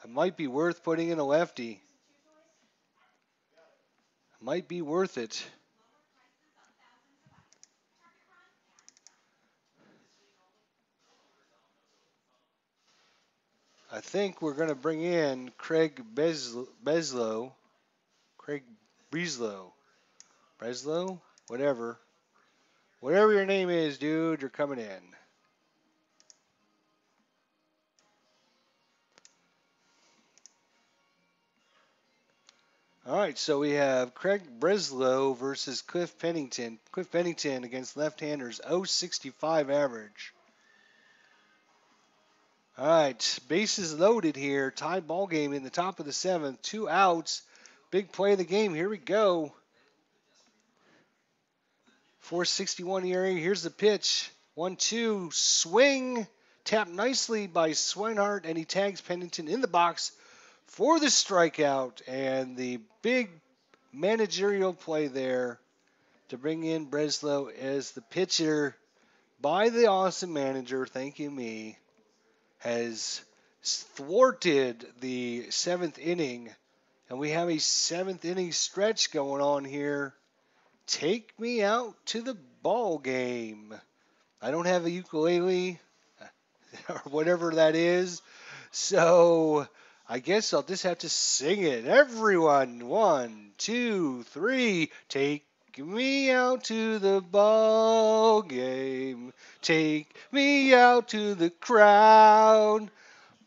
It might be worth putting in a lefty. Might be worth it. I think we're going to bring in Craig Breslow. Craig Breslow? Whatever. Whatever your name is, dude, you're coming in. All right, so we have Craig Breslow versus Cliff Pennington. Cliff Pennington against left-handers, 0.65 average. All right, bases loaded here. Tied ball game in the top of the seventh. 2 outs. Big play of the game. Here we go. 4.61 ERA. Here's the pitch. 1-2. Swing. Tapped nicely by Swinehart, and he tags Pennington in the box for the strikeout. And the big managerial play there to bring in Breslow as the pitcher by the awesome manager, thank you me, has thwarted the 7th inning, and we have a 7th inning stretch going on here. Take me out to the ball game. I don't have a ukulele or whatever that is, so I guess I'll just have to sing it. Everyone, 1, 2, 3, take me out to the ball game. Take me out to the crowd.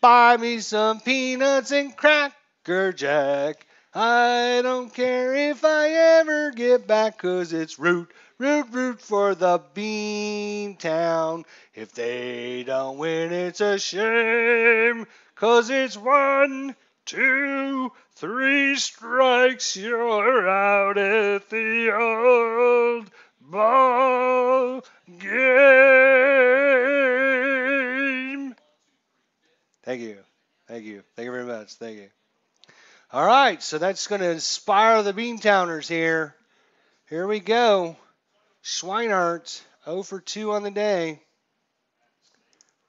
Buy me some peanuts and Cracker Jack. I don't care if I ever get back, 'cause it's root, root, root for the Beantown. If they don't win, it's a shame, 'cause it's 1, 2, 3 strikes. You're out at the old ball game. Thank you. Thank you. Thank you very much. Thank you. All right, so that's going to inspire the Beantowners here. Here we go. Schweinart, 0 for 2 on the day.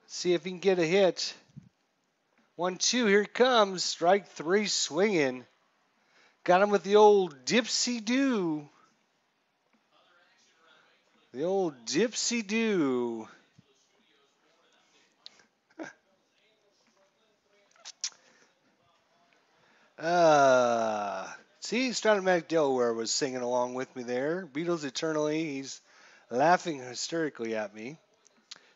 Let's see if he can get a hit. 1-2, here he comes. Strike 3 swinging. Got him with the old dipsy-do. The old dipsy-do. See, Stratomatic Delaware was singing along with me there. Beatles Eternally, he's laughing hysterically at me.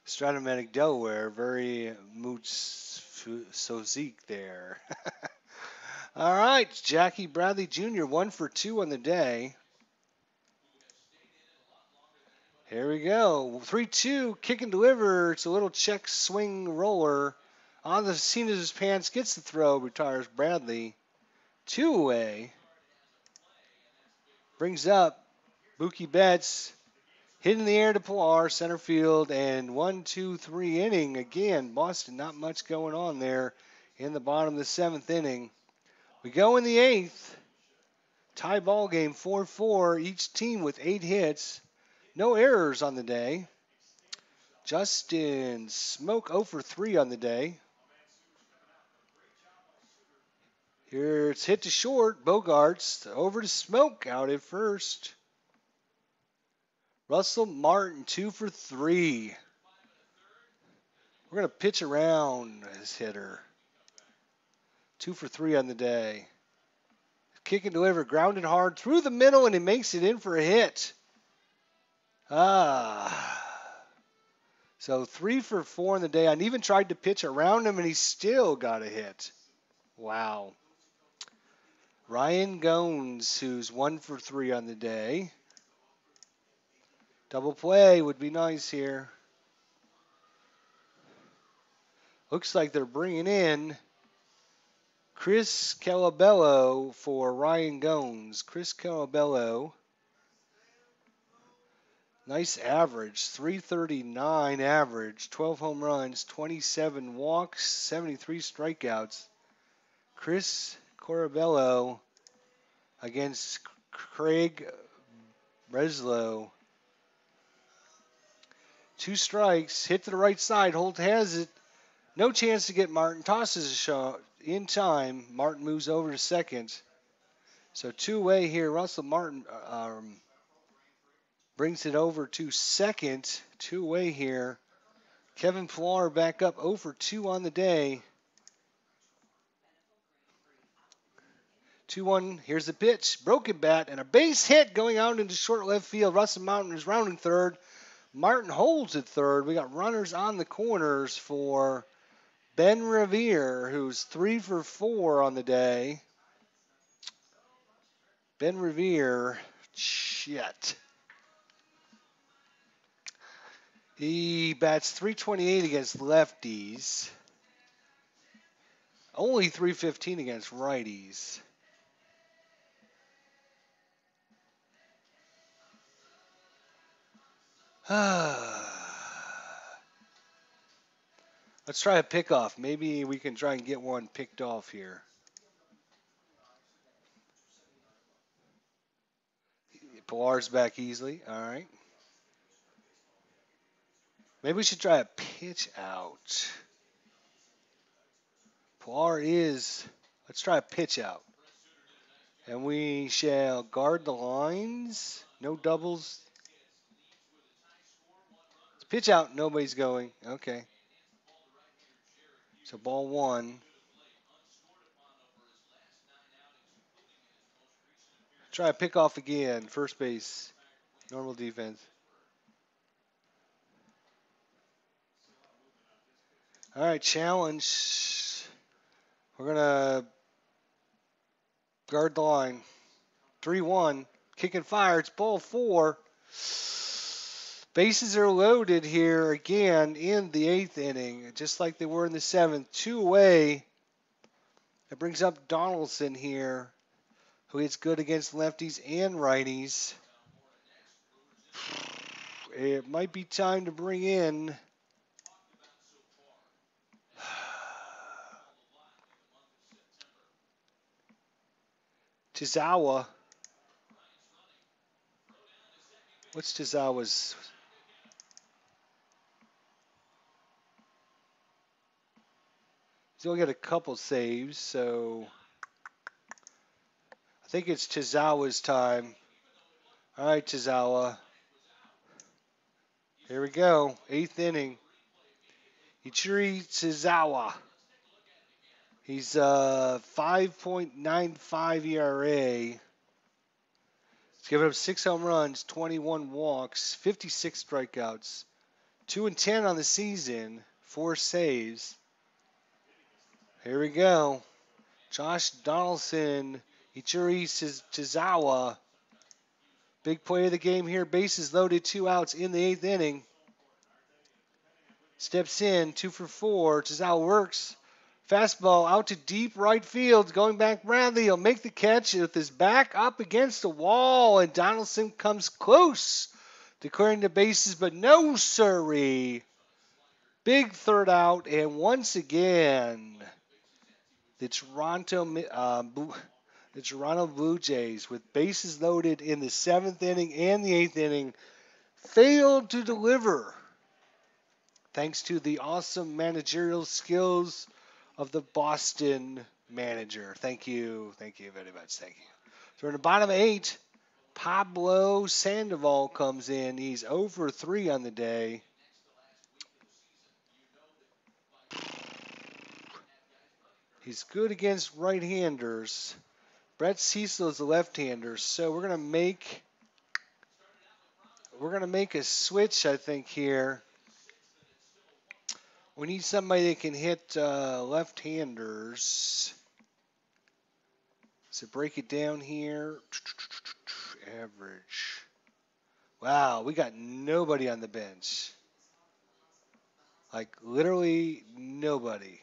Stratomatic Delaware, very sozik there. All right, Jackie Bradley Jr., 1 for 2 on the day. Here we go. 3-2, kick and deliver. It's a little check swing roller. On the seat of his pants, gets the throw, retires Bradley. 2 away. Brings up Mookie Betts. Hit in the air to Pilar, center field, and 1, 2, 3 inning. Again, Boston, not much going on there in the bottom of the 7th inning. We go in the 8th. Tie ball game, 4-4. Each team with 8 hits. No errors on the day. Justin Smoke 0 for 3 on the day. Here it's hit to short. Bogaerts over to Smoke, out at first. Russell Martin 2 for 3. We're going to pitch around his hitter. 2 for 3 on the day. Kick and deliver, grounded hard through the middle, and he makes it in for a hit. So 3 for 4 on the day. I even tried to pitch around him, and he still got a hit. Wow. Ryan Goins, who's 1 for 3 on the day. Double play would be nice here. Looks like they're bringing in Chris Calabello for Ryan Goins. Chris Calabello. Nice average, 339 average, 12 home runs, 27 walks, 73 strikeouts. Chris Corabello against Craig Breslow. 2 strikes, hit to the right side, Holt has it. No chance to get Martin, tosses a shot in time. Martin moves over to second. So 2 away here. Russell Martin brings it over to second. 2 away here. Kevin Pilar back up 0 for 2 on the day. 2-1. Here's the pitch. Broken bat and a base hit going out into short left field. Russell Martin is rounding third. Martin holds at third. We got runners on the corners for Ben Revere, who's 3 for 4 on the day. Ben Revere, shit. He bats .328 against lefties. Only .315 against righties. Let's try a pickoff. Maybe we can try and get one picked off here. Pilar's back easily. All right. Maybe we should try a pitch out. Bar is, let's try a pitch out. And we shall guard the lines. No doubles. Pitch out, nobody's going. Okay. So ball one. Try a pick off again. First base. Normal defense. All right, challenge. We're going to guard the line. 3-1. Kick and fire. It's ball four. Bases are loaded here again in the 8th inning, just like they were in the 7th. 2 away. That brings up Donaldson here, who hits good against lefties and righties. It might be time to bring in Chizawa. What's Chizawa's? He's only got a couple saves, so I think it's Chizawa's time. All right, Chizawa. Here we go. 8th inning. Ichiri Chizawa. He's 5.95 ERA. He's given up 6 home runs, 21 walks, 56 strikeouts, 2-10 on the season, 4 saves. Here we go. Josh Donaldson, Ichiri Chizawa. Big play of the game here. Bases loaded, 2 outs in the 8th inning. Steps in, 2 for 4. Chizawa works. Fastball out to deep right field. Going back Bradley. He'll make the catch with his back up against the wall. And Donaldson comes close to clearing the bases, but no siree. Big third out. And once again, the Toronto Blue Jays, with bases loaded in the 7th inning and the 8th inning, failed to deliver. Thanks to the awesome managerial skills of the Boston manager. Thank you. Thank you very much. Thank you. So in the bottom 8, Pablo Sandoval comes in. He's over 3 on the day. He's good against right-handers. Brett Cecil is a left-hander, so we're gonna make a switch, I think, here. We need somebody that can hit left-handers. So break it down here. Average. Wow, we got nobody on the bench. Like, literally nobody.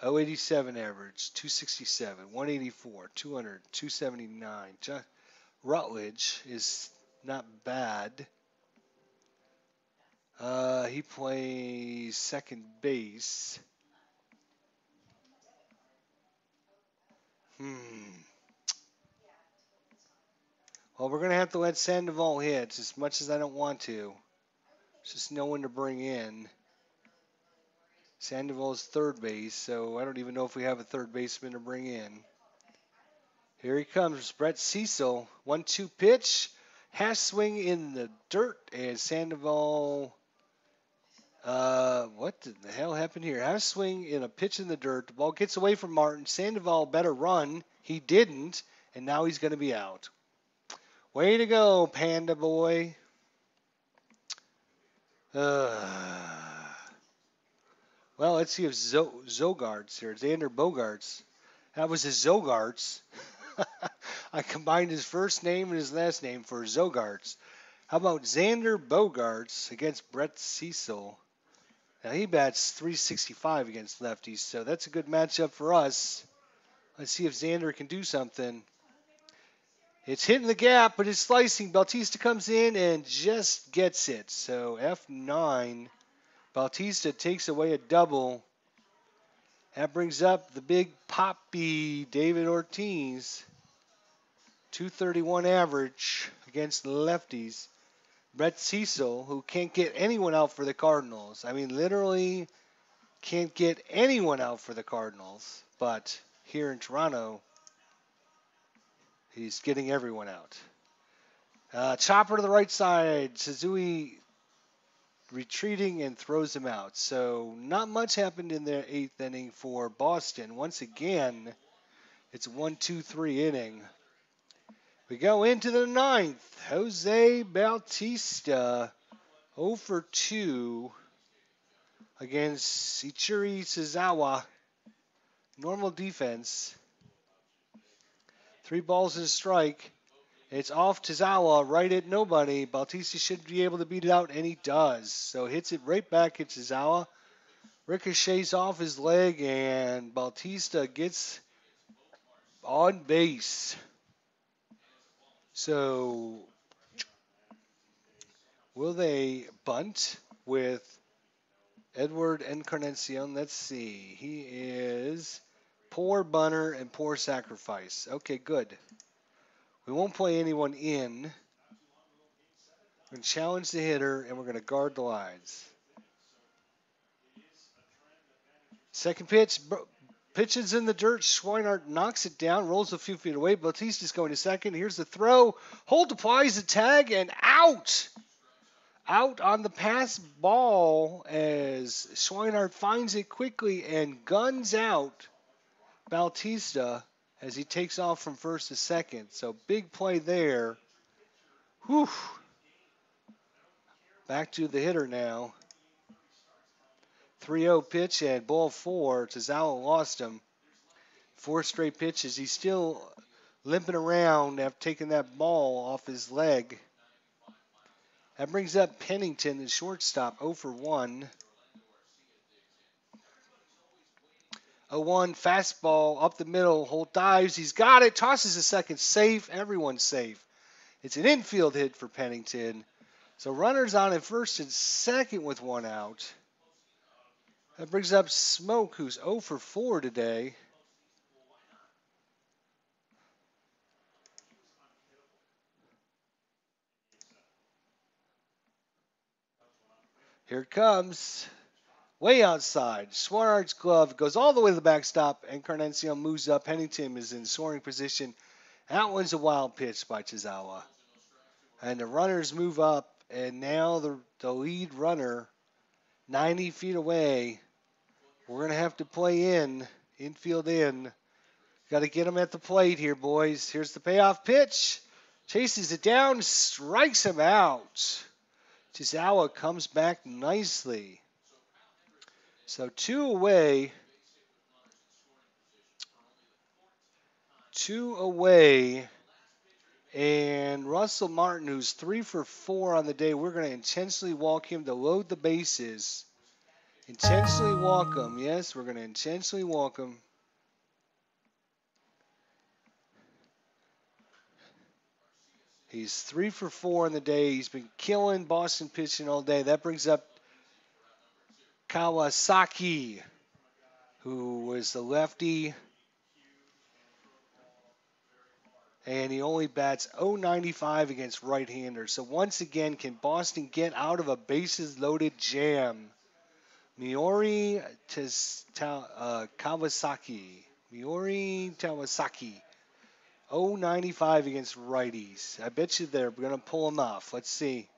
087 average, 267, 184, 200, 279. Rutledge is not bad. He plays second base. Well, we're going to have to let Sandoval hit as much as I don't want to. There's just no one to bring in. Sandoval's third base, so I don't even know if we have a third baseman to bring in. Here he comes, Brett Cecil. 1-2 pitch. Half swing in the dirt, and Sandoval. What the hell happened here? Half swing in a pitch in the dirt. The ball gets away from Martin. Sandoval better run. He didn't, and now he's going to be out. Way to go, Panda Boy. Well, let's see if Zogarts here. Xander Bogaerts. That was his Zogarts. I combined his first name and his last name for Zogarts. How about Xander Bogaerts against Brett Cecil? Now he bats .365 against lefties, so that's a good matchup for us. Let's see if Xander can do something. It's hitting the gap, but it's slicing. Bautista comes in and just gets it. So F9. Bautista takes away a double. That brings up the big poppy David Ortiz. 231 average against lefties. Brett Cecil, who can't get anyone out for the Cardinals. I mean, literally can't get anyone out for the Cardinals. But here in Toronto, he's getting everyone out. Chopper to the right side. Suzuki retreating and throws him out. So not much happened in the 8th inning for Boston. Once again, it's a 1-2-3 inning. We go into the 9th. Jose Bautista 0 for 2 against Ichiri Suzawa. Normal defense. 3 balls and a strike. It's off Tozawa, right at nobody. Bautista should be able to beat it out, and he does. So hits it right back at Tozawa. Ricochets off his leg, and Bautista gets on base. So will they bunt with Edward Encarnacion? Let's see. He is poor bunter and poor sacrifice. Okay, good. We won't play anyone in. We're going to challenge the hitter, and we're going to guard the lines. Second pitch. Pitches in the dirt. Schweinart knocks it down, rolls a few feet away. Bautista's going to second. Here's the throw. Holt applies the tag, and out. Out on the pass ball as Schweinart finds it quickly and guns out Bautista as he takes off from first to second. So big play there. Whew. Back to the hitter now. 3-0 pitch and ball 4. Tozawa lost him. 4 straight pitches. He's still limping around after taking that ball off his leg. That brings up Pennington, the shortstop, 0 for 1. 0-1 fastball up the middle. Holt dives. He's got it. Tosses a second. Safe. Everyone's safe. It's an infield hit for Pennington. So runners on at first and second with 1 out. That brings up Smoke, who's 0 for 4 today. Here it comes. Way outside. Schweinart's glove goes all the way to the backstop. Encarnacion moves up. Pennington is in scoring position. That one's a wild pitch by Tozawa. And the runners move up. And now the lead runner, 90 feet away. We're going to have to play infield in. Got to get him at the plate here, boys. Here's the payoff pitch. Chases it down, strikes him out. Tozawa comes back nicely. So 2 away. 2 away. And Russell Martin, who's 3 for 4 on the day, we're going to intentionally walk him to load the bases. Intentionally walk him. Yes, we're going to intentionally walk him. He's 3 for 4 on the day. He's been killing Boston pitching all day. That brings up Kawasaki, who was the lefty. And he only bats .095 against right-handers. So once again, can Boston get out of a bases-loaded jam? Miori Kawasaki. Miori Kawasaki. .095 against righties. I bet you they're going to pull him off. Let's see.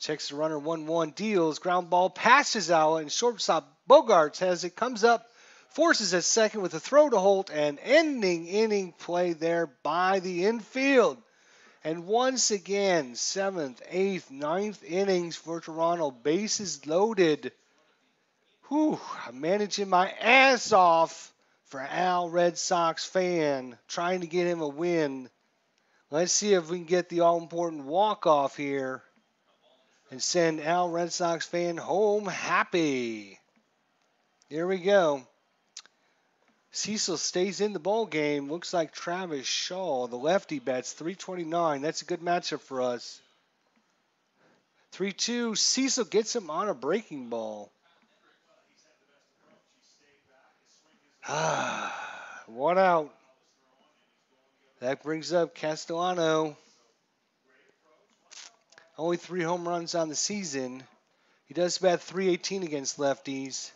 Checks the runner 1-1. Deals. Ground ball passes out. And shortstop Bogaerts has it. Comes up. Forces at second with a throw to Holt. And ending inning play there by the infield. And once again, 7th, 8th, 9th innings for Toronto. Bases loaded. Whew, I'm managing my ass off for Al, Red Sox fan, trying to get him a win. Let's see if we can get the all-important walk-off here and send Al, Red Sox fan, home happy. Here we go. Cecil stays in the ball game. Looks like Travis Shaw, the lefty, bats .329. That's a good matchup for us. 3-2. Cecil gets him on a breaking ball. 1 out. That brings up Castellano. Only 3 home runs on the season. He does bat .318 against lefties.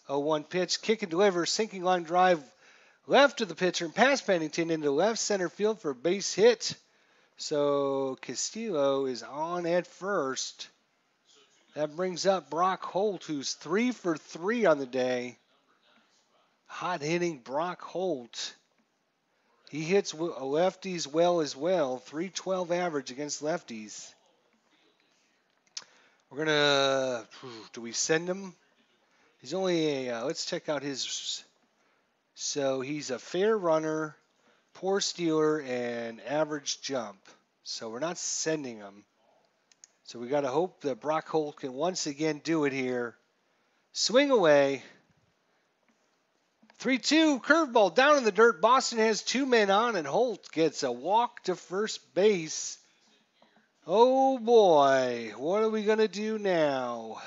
0-1 pitch, kick and deliver, sinking line drive left to the pitcher and past Pennington into left center field for a base hit. So Castillo is on at first. That brings up Brock Holt, who's 3 for 3 on the day. Hot hitting Brock Holt. He hits lefties well as well. .312 average against lefties. We're gonna. Do we send him? He's only a. Let's check out his. So he's a fair runner, poor stealer, and average jump. So we're not sending him. So we got to hope that Brock Holt can once again do it here. Swing away. 3-2 curveball down in the dirt. Boston has 2 men on, and Holt gets a walk to first base. Oh boy, what are we going to do now?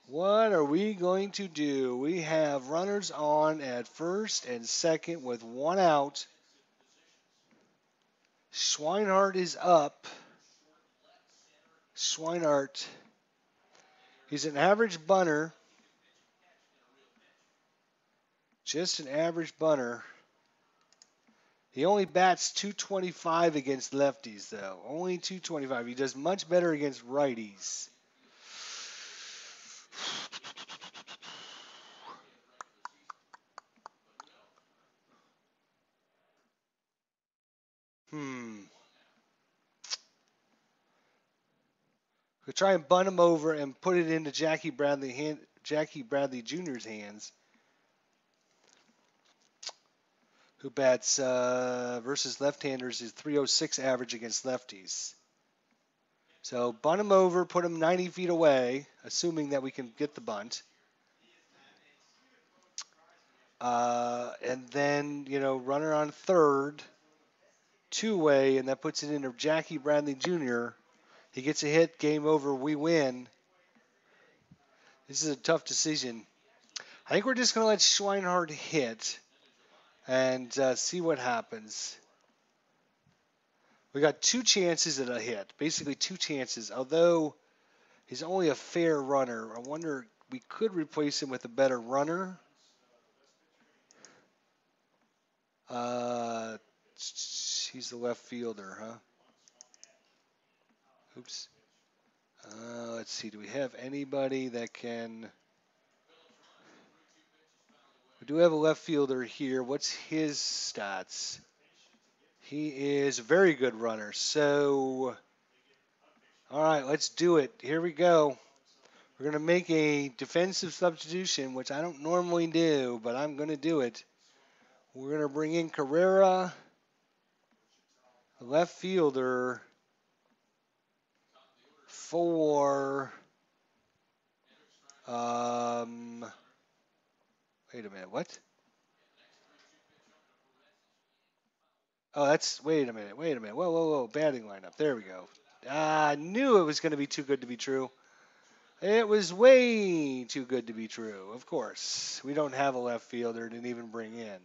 What are we going to do? We have runners on at first and second with 1 out. Schweinhart is up. Schweinhart. He's an average bunter. Just an average bunter. He only bats .225 against lefties, though. Only .225. He does much better against righties. We'll try and bunt him over and put it into Jackie Bradley Jr.'s hands, who bats versus left-handers is .306 average against lefties. So bunt him over, put him 90 feet away, assuming that we can get the bunt. And then, runner on third, 2-way, and that puts it into Jackie Bradley Jr. He gets a hit, game over, we win. This is a tough decision. I think we're just going to let Schweinhart hit and see what happens. We got 2 chances at a hit, basically 2 chances, although he's only a fair runner. I wonder, we could replace him with a better runner. He's the left fielder, huh? Oops. Let's see. Do we have anybody that can... We do have a left fielder here. What's his stats? He is a very good runner. So, all right, let's do it. Here we go. We're going to make a defensive substitution, which I don't normally do, but I'm going to do it. We're going to bring in Carrera, the left fielder, for... Wait a minute, what? Oh, wait a minute. Whoa, batting lineup. There we go. I knew it was going to be too good to be true. It was way too good to be true, of course. We don't have a left fielder to even bring in.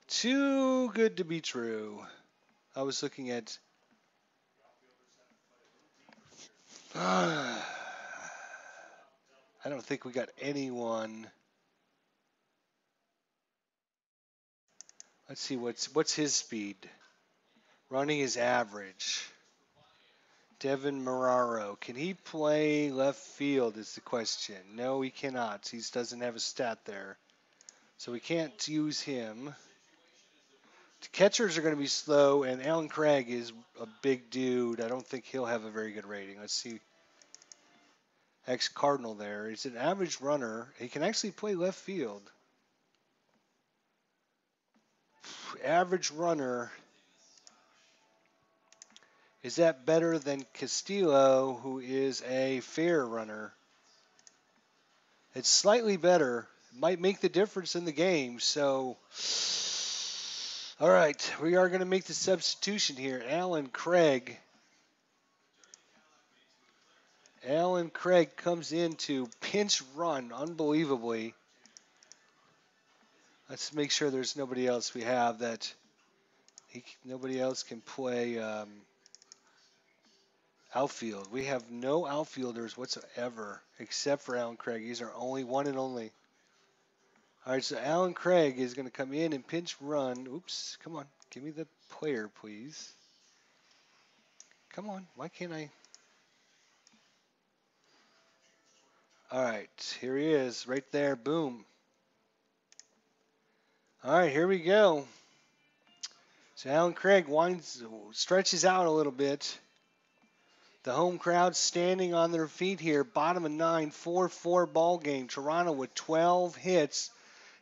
Too good to be true. I was looking at... I don't think we got anyone. Let's see, what's his speed? Running is average. Devin Marrero. Can he play left field is the question. No, he cannot. He doesn't have a stat there. So we can't use him. The catchers are going to be slow, and Alan Craig is a big dude. I don't think he'll have a very good rating. Let's see. Ex-Cardinal there. He's an average runner. He can actually play left field. Average runner. Is that better than Castillo, who is a fair runner? It's slightly better. It might make the difference in the game. So, all right, we are going to make the substitution here. Alan Craig. Alan Craig comes in to pinch run unbelievably. Let's make sure there's nobody else we have that Nobody else can play outfield. We have no outfielders whatsoever except for Alan Craig. He's our only one and only. All right, so Alan Craig is going to come in and pinch run. Oops, come on. Give me the player, please. Come on. Why can't I? All right, here he is right there. Boom. All right, here we go. So Alan Craig stretches out a little bit. The home crowd standing on their feet here. Bottom of 9, 4-4 ball game. Toronto with 12 hits.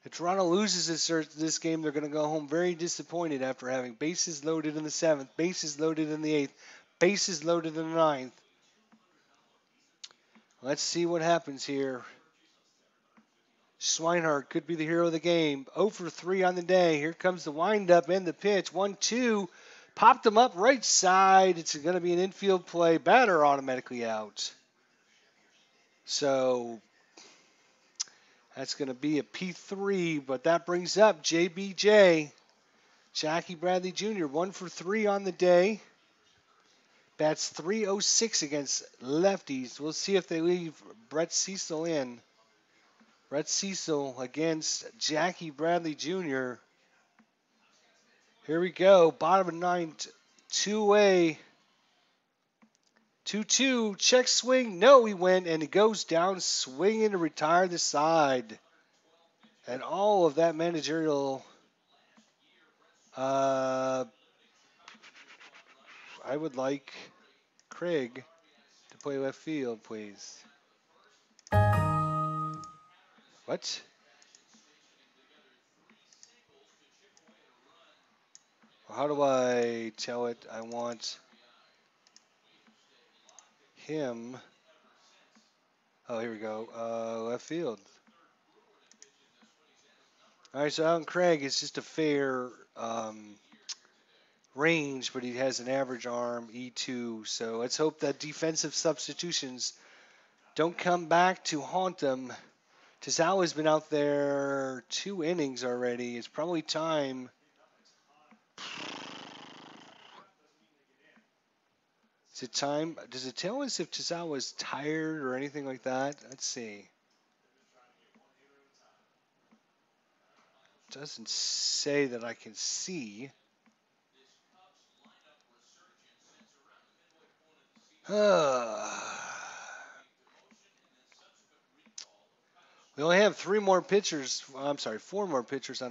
If Toronto loses this game, they're going to go home very disappointed after having bases loaded in the 7th, bases loaded in the 8th, bases loaded in the 9th. Let's see what happens here. Swinehart could be the hero of the game. 0 for 3 on the day. Here comes the windup and the pitch. 1-2. Popped him up right side. It's going to be an infield play. Batter automatically out. So that's going to be a P3, but that brings up JBJ. Jackie Bradley Jr., 1 for 3 on the day. Bats .306 against lefties. We'll see if they leave Brett Cecil in. Brett Cecil against Jackie Bradley Jr. Here we go. Bottom of 9, 2-way. 2-2. Check swing. No, he went, and he goes down swinging to retire the side. And all of that managerial. I would like Craig to play left field, please. What? How do I tell it I want him? Oh, here we go. Left field. All right, so Alan Craig is just a fair range, but he has an average arm, E2. So let's hope that defensive substitutions don't come back to haunt them. Tozawa's been out there 2 innings already. It's probably time. Is it time? Does it tell us if Tozawa's tired or anything like that? Let's see. It doesn't say that I can see. We only have 4 more pitchers on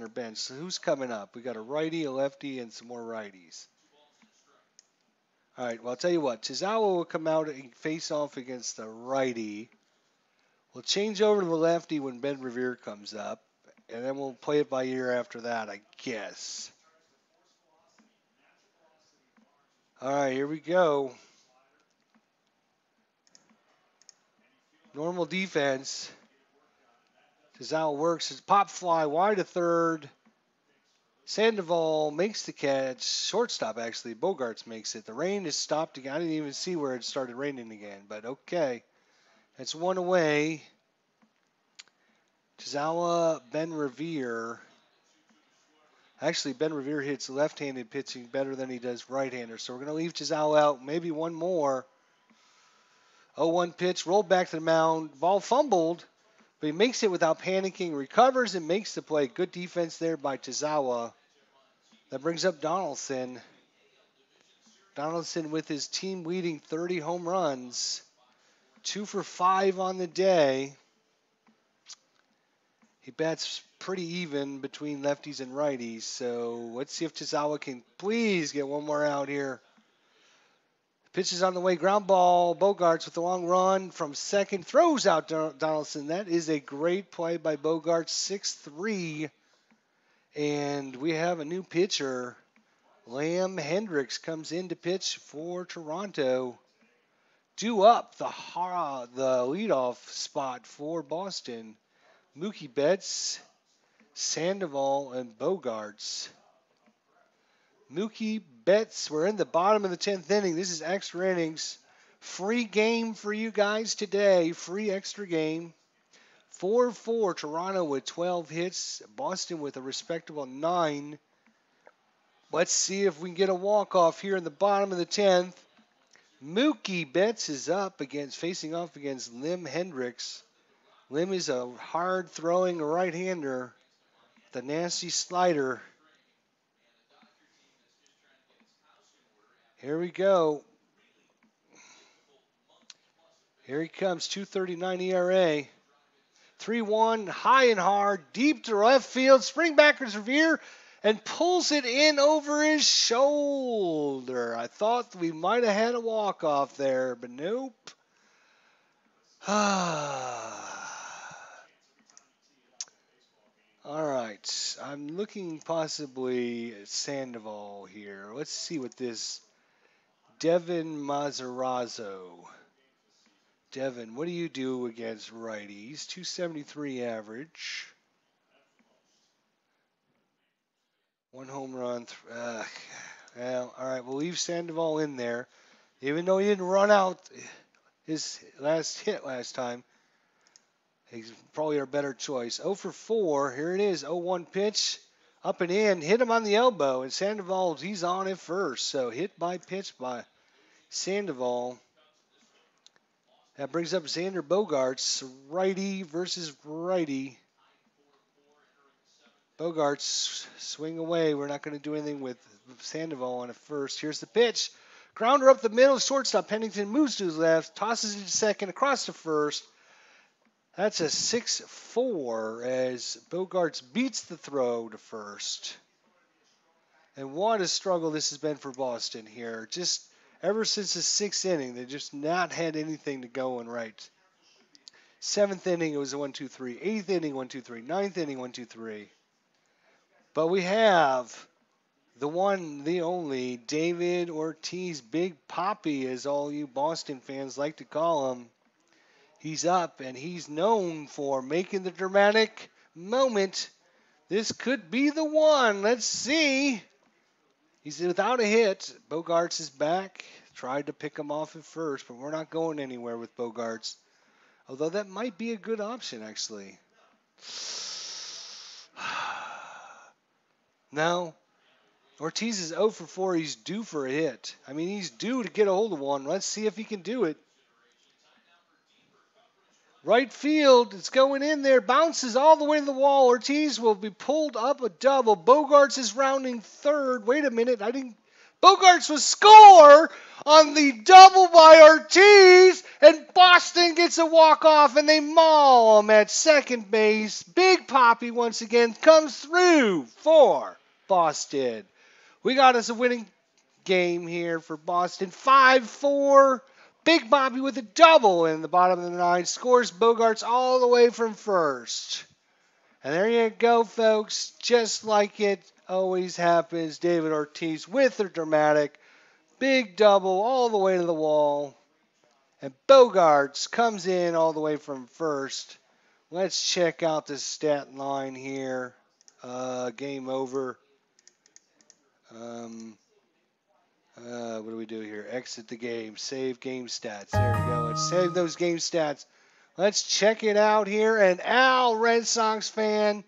our bench. So who's coming up? We got a righty, a lefty, and some more righties. All right, well, I'll tell you what. Tozawa will come out and face off against the righty. We'll change over to the lefty when Ben Revere comes up, and then we'll play it by ear after that, I guess. All right, here we go. Normal defense. Tozawa works his pop fly wide to third. Sandoval makes the catch. Shortstop, actually. Bogaerts makes it. The rain has stopped again. I didn't even see where it started raining again, but okay. That's 1 away. Tozawa, Ben Revere. Actually, Ben Revere hits left-handed pitching better than he does right-hander, so we're going to leave Tozawa out. Maybe one more. 0-1 pitch. Rolled back to the mound. Ball fumbled. But he makes it without panicking, recovers, and makes the play. Good defense there by Tozawa. That brings up Donaldson. Donaldson with his team-leading 30 home runs. 2 for 5 on the day. He bats pretty even between lefties and righties. So let's see if Tozawa can please get one more out here. Pitch is on the way, ground ball. Bogaerts with a long run from second. Throws out Donaldson. That is a great play by Bogaerts, 6-3. And we have a new pitcher. Liam Hendricks comes in to pitch for Toronto. Due up the leadoff spot for Boston. Mookie Betts, Sandoval, and Bogaerts. Mookie Betts, we're in the bottom of the 10th inning. This is extra innings. Free game for you guys today. Free extra game. 4-4, Toronto with 12 hits. Boston with a respectable 9. Let's see if we can get a walk-off here in the bottom of the 10th. Mookie Betts is facing off against Lim Hendricks. Lim is a hard-throwing right-hander, the nasty slider. Here we go. Here he comes, 2.39 ERA. 3-1, high and hard, deep to left field. Springbackers Revere and pulls it in over his shoulder. I thought we might have had a walk-off there, but nope. All right, I'm looking possibly at Sandoval here. Let's see what this Devin Mazzarazzo. Devin, what do you do against righties? 273 average. One home run. Well, all right, we'll leave Sandoval in there. Even though he didn't run out his last hit last time, he's probably our better choice. 0 for 4. Here it is. 0-1 pitch. Up and in. Hit him on the elbow. And Sandoval, he's on it first. So hit by pitch by Sandoval. That brings up Xander Bogaerts. Righty versus righty. Bogaerts, swing away. We're not going to do anything with Sandoval on it first. Here's the pitch. Grounder up the middle. Shortstop Pennington moves to his left. Tosses it to second. Across to first. That's a 6-4 as Bogaerts beats the throw to first. And what a struggle this has been for Boston here. Just ever since the 6th inning, they just not had anything to going right. 7th inning, it was a 1-2-3. 8th inning, 1-2-3. 9th inning, 1-2-3. But we have the one, the only, David Ortiz, Big Papi, as all you Boston fans like to call him. He's up, and he's known for making the dramatic moment. This could be the one. Let's see. He's without a hit. Bogaerts is back. Tried to pick him off at first, but we're not going anywhere with Bogaerts. Although that might be a good option, actually. No. Ortiz is 0 for 4. He's due for a hit. I mean, he's due to get a hold of one. Let's see if he can do it. Right field, it's going in there, bounces all the way to the wall. Ortiz will be pulled up a double. Bogaerts is rounding third. Wait a minute, Bogaerts will score on the double by Ortiz, and Boston gets a walk-off, and they maul him at second base. Big Papi once again comes through for Boston. We got us a winning game here for Boston. 5-4. Big Bobby with a double in the bottom of the 9th. Scores Bogaerts all the way from first. And there you go, folks. Just like it always happens. David Ortiz with a dramatic big double all the way to the wall. And Bogaerts comes in all the way from first. Let's check out the stat line here. Game over. What do we do here? Exit the game. Save game stats. There we go. Let's save those game stats. Let's check it out here. And Al, Red Sox fan,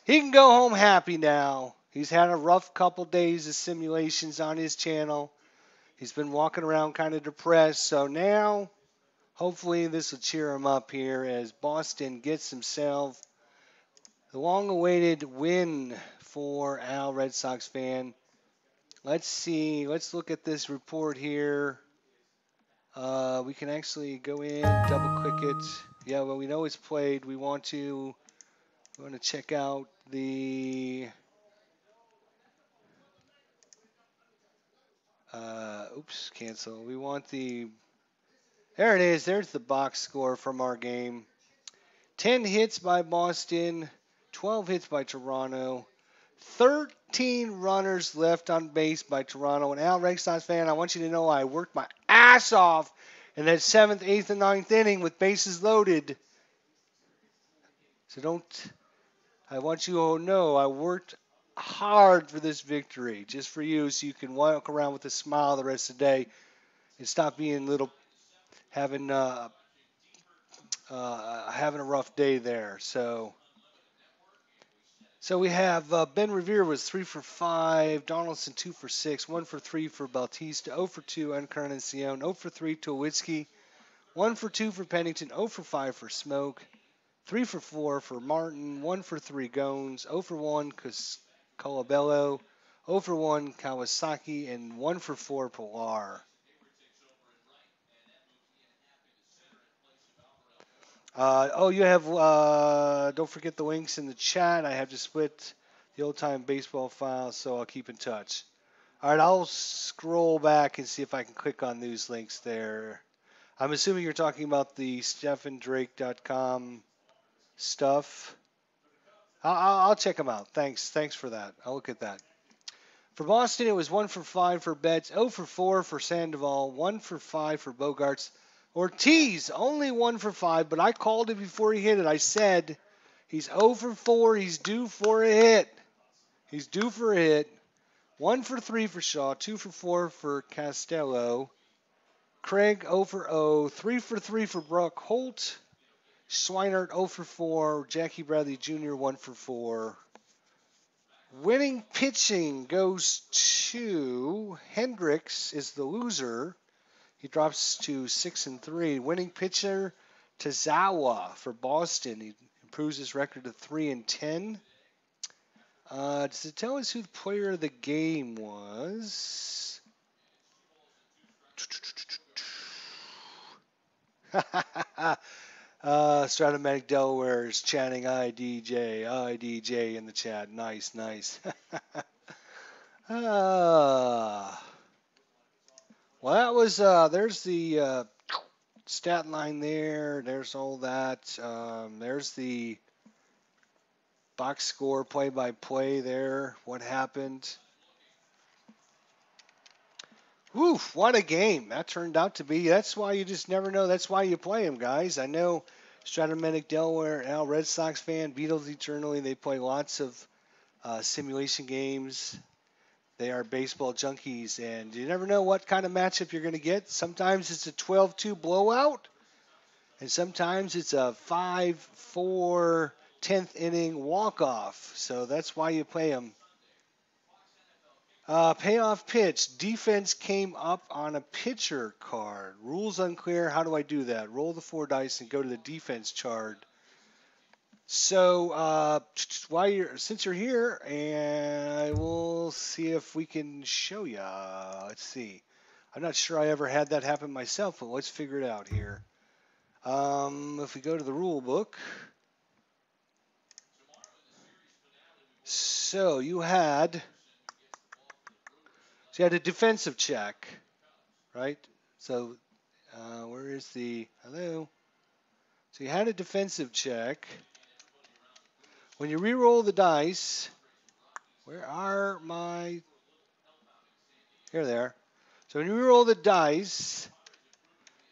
he can go home happy now. He's had a rough couple days of simulations on his channel. He's been walking around kind of depressed. So now, hopefully this will cheer him up here as Boston gets himself the long-awaited win for Al, Red Sox fan. Let's see. Let's look at this report here. We can actually go in, double-click it. Yeah, well, we know it's played. We want to check out the. Oops, cancel. We want the. There it is. There's the box score from our game. 10 hits by Boston, 12 hits by Toronto. 13 runners left on base by Toronto. And Al, Red Sox fan, I want you to know I worked my ass off in that 7th, 8th, and 9th inning with bases loaded. So I want you to know I worked hard for this victory, just for you, so you can walk around with a smile the rest of the day and stop being having a rough day there. So So we have Ben Revere was 3 for 5, Donaldson 2 for 6, 1 for 3 for Bautista, 0 for 2 Encarnacion, 0 for 3 Tulowitzki, 1 for 2 for Pennington, 0 for 5 for Smoke, 3 for 4 for Martin, 1 for 3 Gones, 0 for 1 Colabello, 0 for 1 Kawasaki, and 1 for 4 Pilar. You have, don't forget the links in the chat. I have to split the old time baseball file, so I'll keep in touch. All right, I'll scroll back and see if I can click on these links there. I'm assuming you're talking about the StephenDrake.com stuff. I'll check them out. Thanks for that. I'll look at that. For Boston, it was 1 for 5 for Betts, 0 for 4 for Sandoval, 1 for 5 for Bogaerts. Ortiz, only 1 for 5, but I called it before he hit it. I said he's 0 for 4. He's due for a hit. He's due for a hit. 1 for 3 for Shaw, 2 for 4 for Castello. Craig 0 for 0, 3 for 3 for Brock Holt. Schweinert 0 for 4. Jackie Bradley Jr. 1 for 4. Winning pitching goes to Hendricks is the loser. He drops to 6 and 3. Winning pitcher Tazawa for Boston. He improves his record to 3 and 10. Does it tell us who the player of the game was? Stratomatic Delaware is chanting IDJ in the chat. Nice. Well, that was, there's the stat line there. There's all that. There's the box score play-by-play there. What happened? Woof, what a game that turned out to be. That's why you just never know. That's why you play them, guys. I know Stratomatic Delaware, Al Red Sox fan, Beatles eternally. They play lots of simulation games. They are baseball junkies, and you never know what kind of matchup you're going to get. Sometimes it's a 12-2 blowout, and sometimes it's a 5-4 10th inning walk-off. So that's why you play them. Payoff pitch. Defense came up on a pitcher card. Rules unclear. How do I do that? Roll the 4 dice and go to the defense chart. So since you're here, and I will see if we can show you. Let's see. I'm not sure I ever had that happen myself, but let's figure it out here. If we go to the rule book. So you had a defensive check, right? So where is the hello? So you had a defensive check. When you re-roll the dice, where are my? Here they are. So when you re-roll the dice,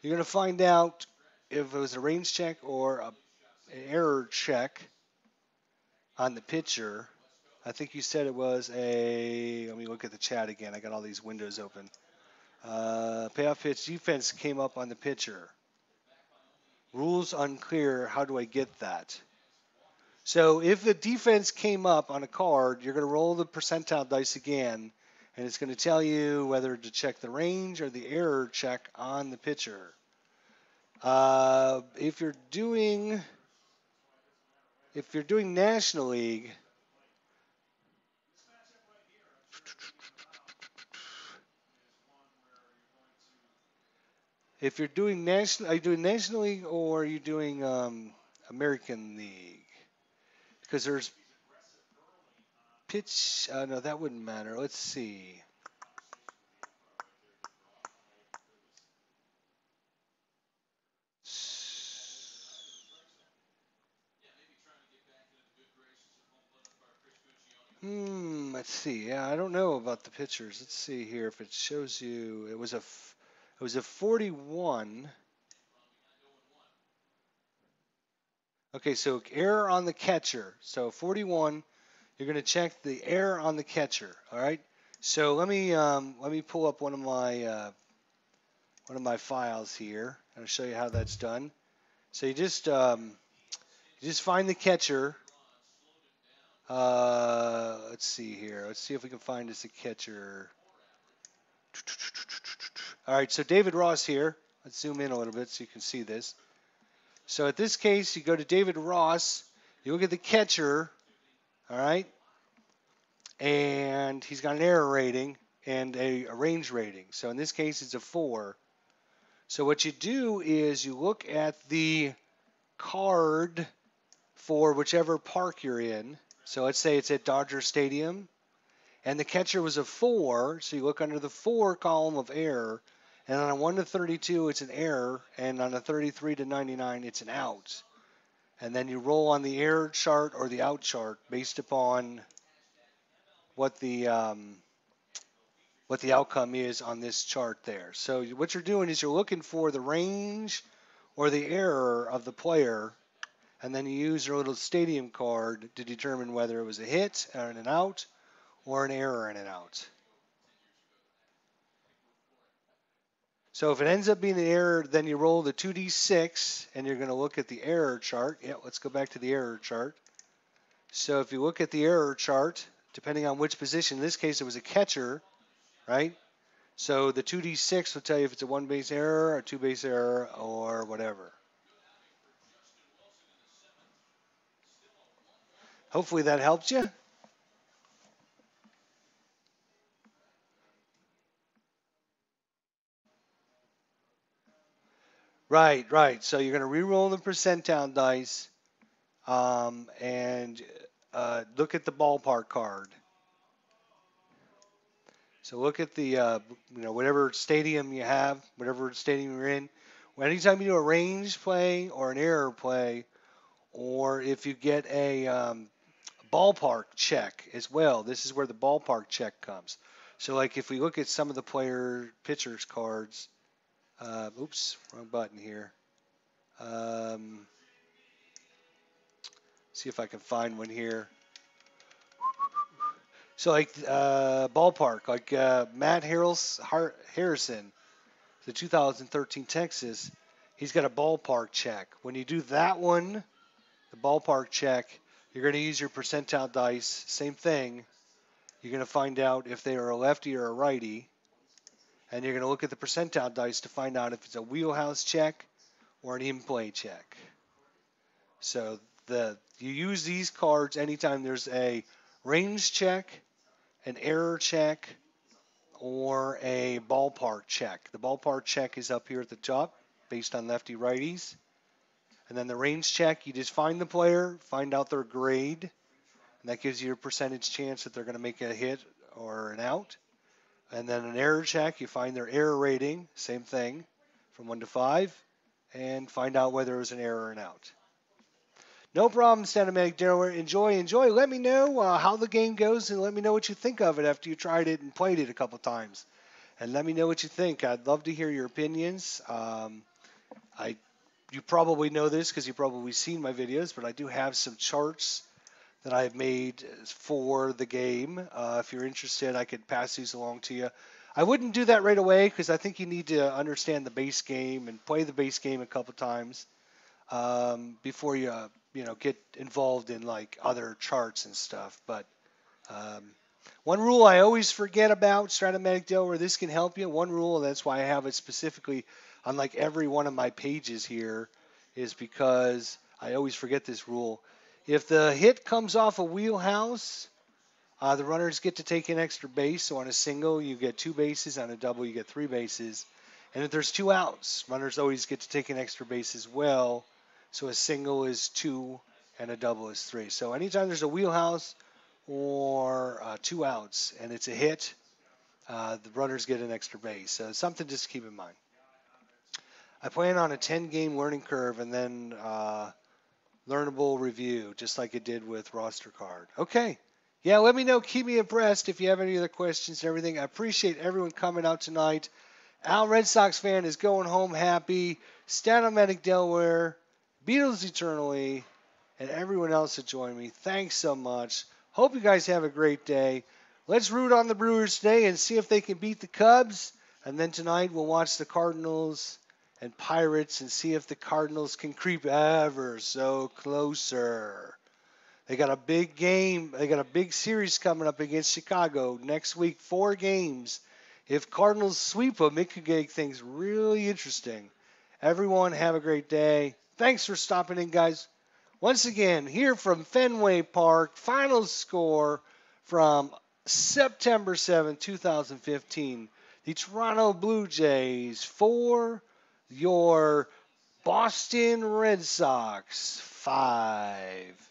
you're going to find out if it was a range check or an error check on the pitcher. I think you said it was a. Let me look at the chat again. I got all these windows open. Payoff pitch defense came up on the pitcher. Rules unclear. How do I get that? So if the defense came up on a card, you're going to roll the percentile dice again, and it's going to tell you whether to check the range or the error check on the pitcher. If you're doing National League, are you doing National League or are you doing American League? Because there's pitch. No, that wouldn't matter. Let's see. Let's see. Yeah, I don't know about the pitchers. Let's see here if it shows you. It was a 41. Okay, so error on the catcher. So 41. You're going to check the error on the catcher. All right. So let me pull up one of my files here. I'll show you how that's done. So you just find the catcher. Let's see here. Let's see if we can find us a catcher. All right, so David Ross here. Let's zoom in a little bit so you can see this. So at this case, you go to David Ross, you look at the catcher, all right, and he's got an error rating and a range rating. So in this case, it's a 4. So what you do is you look at the card for whichever park you're in. So let's say it's at Dodger Stadium, and the catcher was a 4, so you look under the 4 column of error, and on a 1 to 32, it's an error, and on a 33 to 99, it's an out. And then you roll on the error chart or the out chart based upon what the outcome is on this chart there. So what you're doing is you're looking for the range or the error of the player, and then you use your little stadium card to determine whether it was a hit and an out or an error and an out. So if it ends up being an error, then you roll the 2d6, and you're going to look at the error chart. Yeah, let's go back to the error chart. So if you look at the error chart, depending on which position, in this case it was a catcher, right? So the 2d6 will tell you if it's a 1-base error, a 2-base error, or whatever. Hopefully that helps you. Right, right. So you're going to re-roll the percentile dice and look at the ballpark card. So look at the, whatever stadium you have, whatever stadium you're in. Anytime you do a range play or an error play, or if you get a ballpark check as well, this is where the ballpark check comes. So like if we look at some of the pitchers cards, oops, wrong button here. See if I can find one here. So like ballpark, like Matt Harrison, the 2013 Texas, he's got a ballpark check. When you do that one, the ballpark check, you're going to use your percentile dice. Same thing. You're going to find out if they are a lefty or a righty. And you're going to look at the percentile dice to find out if it's a wheelhouse check or an in-play check. So you use these cards anytime there's a range check, an error check, or a ballpark check. The ballpark check is up here at the top based on lefty righties. And then the range check, you just find the player, find out their grade, and that gives you a percentage chance that they're going to make a hit or an out. And then an error check, you find their error rating, same thing, from 1 to 5, and find out whether it was an error or an out. No problem, Cinematic Delaware. Enjoy. Let me know how the game goes, and let me know what you think of it after you tried it and played it a couple times. And let me know what you think. I'd love to hear your opinions. You probably know this because you've probably seen my videos, but I do have some charts that I've made for the game. If you're interested, I could pass these along to you. I wouldn't do that right away because I think you need to understand the base game and play the base game a couple times before you get involved in like other charts and stuff. But one rule I always forget about Stratomatic Delaware, this can help you. One rule, and that's why I have it specifically on like every one of my pages here, is because I always forget this rule. If the hit comes off a wheelhouse, the runners get to take an extra base. So on a single, you get 2 bases. On a double, you get 3 bases. And if there's 2 outs, runners always get to take an extra base as well. So a single is 2 and a double is 3. So anytime there's a wheelhouse or 2 outs and it's a hit, the runners get an extra base. So something just to keep in mind. I plan on a 10-game learning curve and then learnable review, just like it did with roster card. Okay. Yeah, let me know. Keep me abreast if you have any other questions and everything. I appreciate everyone coming out tonight. Al Red Sox fan is going home happy. Statomatic Delaware, Beatles eternally, and everyone else that joined me. Thanks so much. Hope you guys have a great day. Let's root on the Brewers today and see if they can beat the Cubs. And then tonight we'll watch the Cardinals and Pirates and see if the Cardinals can creep ever so closer. They got a big game. They got a big series coming up against Chicago next week. 4 games. If Cardinals sweep them, it could make things really interesting. Everyone, have a great day. Thanks for stopping in, guys. Once again, here from Fenway Park, final score from September 7, 2015. The Toronto Blue Jays 4, your Boston Red Sox 5.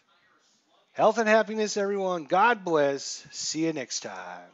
Health and happiness, everyone. God bless. See you next time.